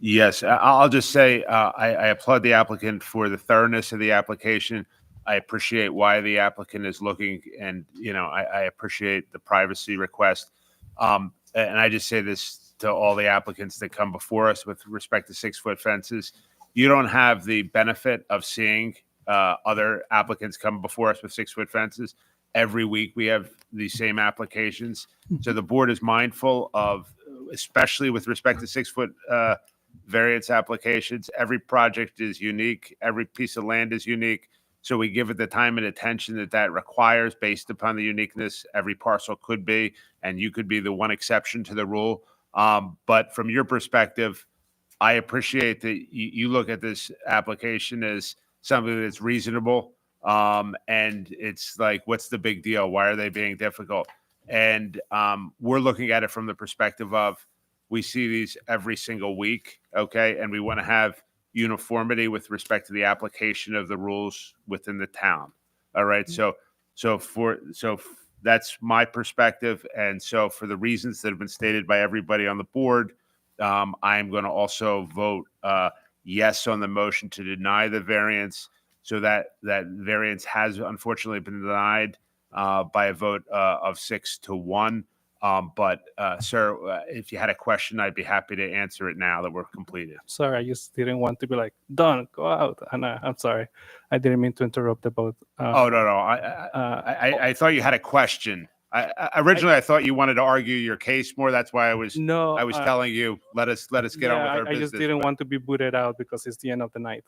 Yes, I'll just say, I applaud the applicant for the thoroughness of the application. I appreciate why the applicant is looking, and, I appreciate the privacy request. And I just say this to all the applicants that come before us with respect to 6-foot fences. You don't have the benefit of seeing other applicants come before us with 6-foot fences. Every week we have these same applications. So the board is mindful of, especially with respect to 6-foot variance applications, every project is unique. Every piece of land is unique. So we give it the time and attention that requires based upon the uniqueness. Every parcel could be, and you could be the one exception to the rule. But from your perspective, I appreciate that you look at this application as something that's reasonable. And it's like, what's the big deal? Why are they being difficult? And we're looking at it from the perspective of, we see these every single week, okay? And we want to have uniformity with respect to the application of the rules within the town. All right. So that's my perspective. And so for the reasons that have been stated by everybody on the board, I am going to also vote yes on the motion to deny the variance. So that variance has unfortunately been denied by a vote of 6-1. But sir, if you had a question, I'd be happy to answer it now that we're completed. Sorry, I just didn't want to be like, done, go out. And I'm sorry, I didn't mean to interrupt the vote. Oh, no. I thought you had a question. Originally, I thought you wanted to argue your case more. That's why I was telling you, let us get on with our I business. just didn't want to be booted out because it's the end of the night.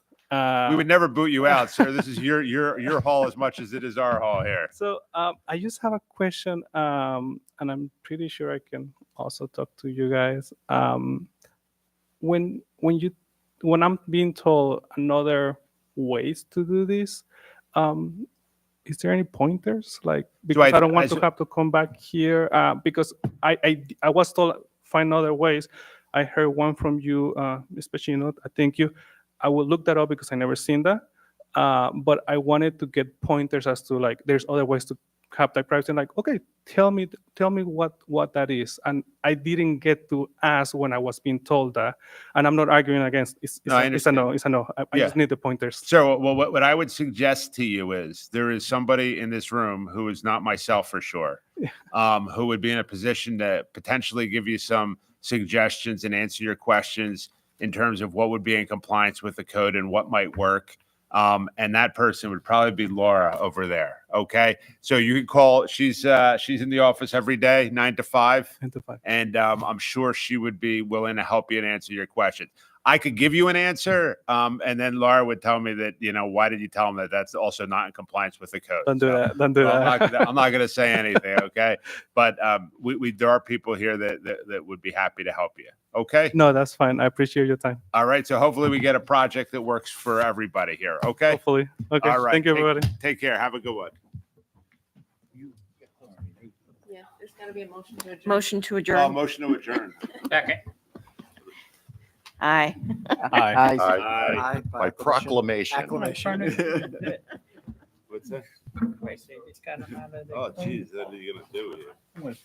We would never boot you out, sir. This is your hall as much as it is our hall here. So I just have a question, and I'm pretty sure I can also talk to you guys. When I'm being told another ways to do this, is there any pointers? Like, because I don't want to have to come back here because I was told find other ways. I heard one from you, especially I thank you. I will look that up because I never seen that. But I wanted to get pointers as to like, there's other ways to have that privacy. And like, okay, tell me what that is. And I didn't get to ask when I was being told that. And I'm not arguing against. It's a no. I just need the pointers. So, well, what I would suggest to you is there is somebody in this room who is not myself for sure, who would be in a position to potentially give you some suggestions and answer your questions in terms of what would be in compliance with the code and what might work. And that person would probably be Laura over there. Okay. So you can call, she's in the office every day, 9 to 5. 9 to 5. And I'm sure she would be willing to help you and answer your question. I could give you an answer. And then Laura would tell me that, why did you tell them that that's also not in compliance with the code? Don't do that. Don't do that. I'm not going to say anything. Okay. But there are people here that would be happy to help you. Okay. No, that's fine. I appreciate your time. All right. So hopefully we get a project that works for everybody here. Okay. Hopefully. Okay. All right. Thank you, everybody. Take care. Have a good one. Yeah, there's got to be a motion to adjourn. Motion to adjourn. Motion to adjourn. Second. Aye. Aye. By proclamation. Acclamation. What's that? It's kind of Oh, geez, what are you going to do here?